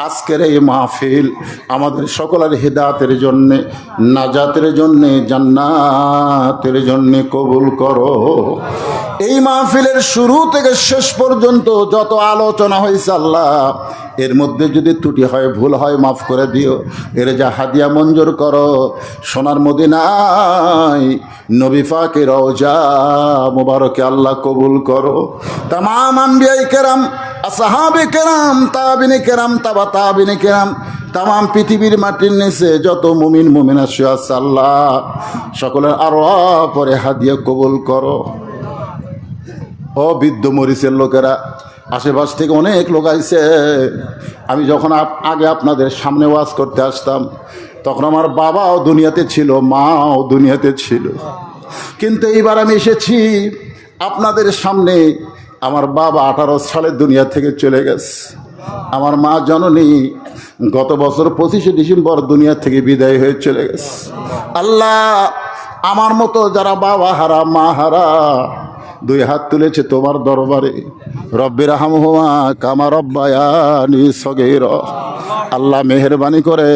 A: আজকের এই মাহফিল আমাদের সকলের হিদায়াতের জন্যে, নাজাতের জন্যে, জান্নাতের জন্যে কবুল করো। এই মাহফিলের শুরু থেকে শেষ পর্যন্ত যত আলোচনা হয়েছে আল্লাহ, এর মধ্যে যদি ত্রুটি হয়, ভুল হয়, মাফ করে দিও। এর যা হাদিয়া মঞ্জুর করো, সোনার মদিনায় নবী পাকের রওজা মুবারকে আল্লাহ কবুল করো। তামাম আম্বিয়ায়ে কেরাম, আসহাবে কেরাম, তাবিনে কেরাম, তাবা তাবিনে কেরাম, তামাম পৃথিবীর মাটির নিচে যত মুমিন মুমিনা শুয়ে আছে আল্লাহ, সকলের আরওয়াহ পরে হাদিয়া কবুল করো। ও বৃদ্ধ মরিচের লোকেরা, আশেপাশ থেকে অনেক লোক আইছে। আমি যখন আগে আপনাদের সামনে ওয়াজ করতে আসতাম, তখন আমার বাবাও দুনিয়াতে ছিল, মাও দুনিয়াতে ছিল। কিন্তু এইবার আমি এসেছি আপনাদের সামনে, আমার বাবা 18 সালে দুনিয়া থেকে চলে গেছে। আমার মা জননী গত বছর 25শে ডিসেম্বর দুনিয়া থেকে বিদায় হয়ে চলে গেছে। আল্লাহ, আমার মতো যারা বাবা হারা, মা হারা, 2 হাত তুলেছে তোমার দরবারে, রব্বির হামহুমা কামা রব্বায়ানি সগীরা। আল্লাহ মেহেরবানি করে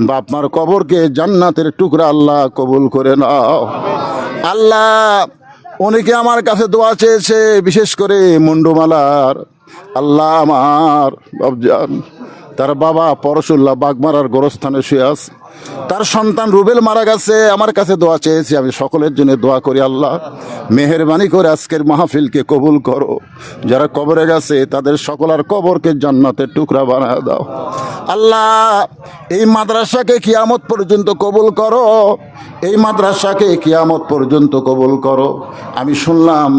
A: বাপমার কবরকে জান্নাতের টুকরা আল্লাহ কবুল করে নাও। আল্লাহ, অনেকে আমার কাছে দোয়া চেয়েছে, বিশেষ করে মুন্ডুমালার আল্লাহ আমার বাবজান, তার বাবা পরশুল্লাহ বাগমারার গোরস্থানে শুয়ে আছে, তার সন্তান রুবেল মারা গেছে, আমার কাছে দোয়া চেয়েছি। আমি সকলের জন্য দোয়া করি, আল্লাহ মেহেরবানি করে আজকের মাহফিলকে কবুল করো। যারা কবরে গেছে তাদের সকলের কবরকে জান্নাতের টুকরা বানায় দাও। আল্লাহ, এই মাদ্রাসাকে কিয়ামত পর্যন্ত কবুল করো, এই মাদ্রাসাকে কিয়ামত পর্যন্ত কবুল করো। আমি শুনলাম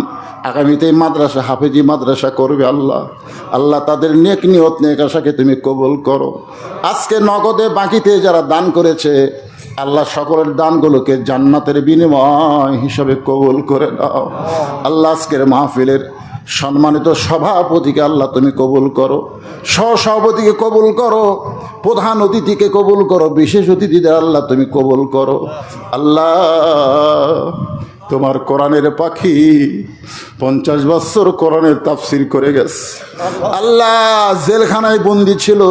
A: আগামীতে এই মাদ্রাসা হাফেজি মাদ্রাসা করবে। আল্লাহ, আল্লাহ তাদের নেক নিয়ত, নেক আশাকে তুমি কবুল করো। আজকে নগদে বাকিতে যারা দান করেছে আল্লাহ সকলের দানগুলোকে জান্নাতের বিনিময় হিসাবে কবুল করে দাও। আল্লাহ আজকের মাহফিলের সম্মানিত সভাপতিকে আল্লাহ তুমি কবুল করো, সহসভাপতিকে কবুল করো, প্রধান অতিথিকে কবুল করো, বিশেষ অতিথিদের আল্লাহ তুমি কবুল করো। আল্লাহ তোমার কোরআনের পাখি 50 বছর কোরআনের তাফসির করে গেছে। আল্লাহ জেলখানায় বন্দি ছিল,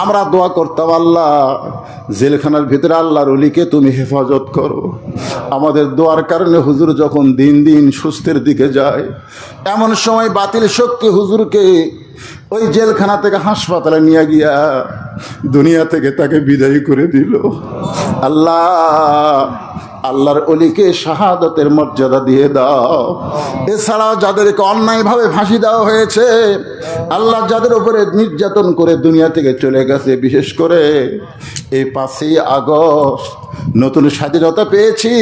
A: আমরা দোয়া করতাম আল্লাহ জেলখানার ভিতরে আল্লাহর ওলিকে তুমি হেফাজত করো। আমাদের দোয়ার কারণে হুজুর যখন দিন দিন সুস্থের দিকে যায়, এমন সময় বাতিল শক্তি হুজুরকে ওই জেলখানা থেকে হাসপাতালে নিয়ে গিয়া দুনিয়া থেকে তাকে বিদায় করে দিল। আল্লাহ আল্লাহর অলিকে শাহাদাতের মর্যাদা দিয়ে দাও। এছাড়াও যাদেরকে অন্যায়ভাবে ফাঁসি দেওয়া হয়েছে, আল্লাহ যাদের উপরে নির্যাতন করে দুনিয়া থেকে চলে গেছে, বিশেষ করে এই 5ই আগস্ট নতুন স্বাধীনতা পেয়েছি,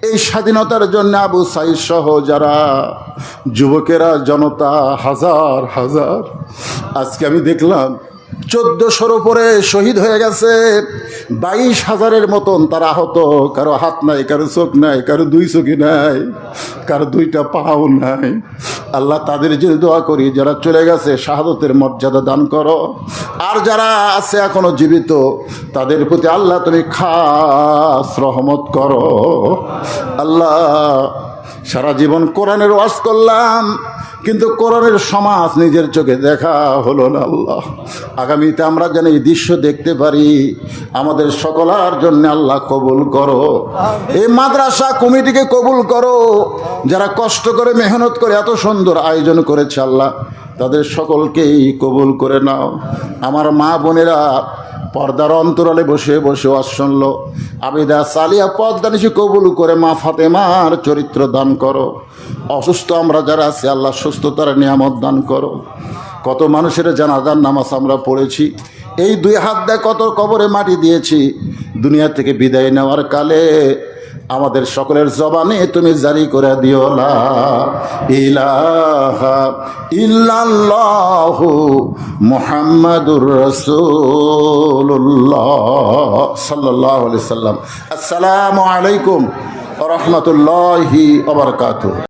A: এই স্বাধীনতার জন্য আবু সাইদ সহ যারা যুবকেরা, জনতা হাজার হাজার, আজকে আমি দেখলাম 1400-র উপরে শহীদ হয়ে গেছে, 22,000-এর মতন তারা আহত। কারো হাত নাই, কারো চোখ নাই, কারো 2 চোখই নাই, কারো 2টা পাও নাই। আল্লাহ তাদের জন্য দোয়া করি, যারা চলে গেছে শাহাদতের মর্যাদা দান করো, আর যারা আছে এখনো জীবিত তাদের প্রতি আল্লাহ তুমি খাস রহমত করো। আল্লাহ সারা জীবন কোরআনের ওয়াজ করলাম, কিন্তু কোরআনের সমাজ নিজের চোখে দেখা হলো না। আল্লাহ আগামীতে আমরা যেন এই দৃশ্য দেখতে পারি, আমাদের সকলার জন্য আল্লাহ কবুল করো। এই মাদ্রাসা কমিটিকে কবুল করো, যারা কষ্ট করে মেহনত করে এত সুন্দর আয়োজন করেছে, আল্লাহ তাদের সকলকেই কবুল করে নাও। আমার মা বোনেরা পর্দার অন্তরালে বসে বসে ওয়াজ শুনলো, আবিদা সালিয়া পর্দানিশি কবুল করে মা ফাতেমার চরিত্র দান করো। অসুস্থ আমরা যারা আছি আল্লাহ সুস্থতার নিয়ামত দান করো। কত মানুষের জানাজার নামাজ আমরা পড়েছি, এই 2 হাত দিয়ে কত কবরে মাটি দিয়েছি। দুনিয়া থেকে বিদায় নেওয়ার কালে আমাদের সকলের জবানে তুমি জারি করে দিও লা ইলাহা ইল্লাল্লাহু মুহাম্মাদুর রাসূলুল্লাহ সাল্লাল্লাহু আলাইহি সাল্লাম। আসসালামু আলাইকুম ওয়া রাহমাতুল্লাহি ওয়া বারাকাতুহু।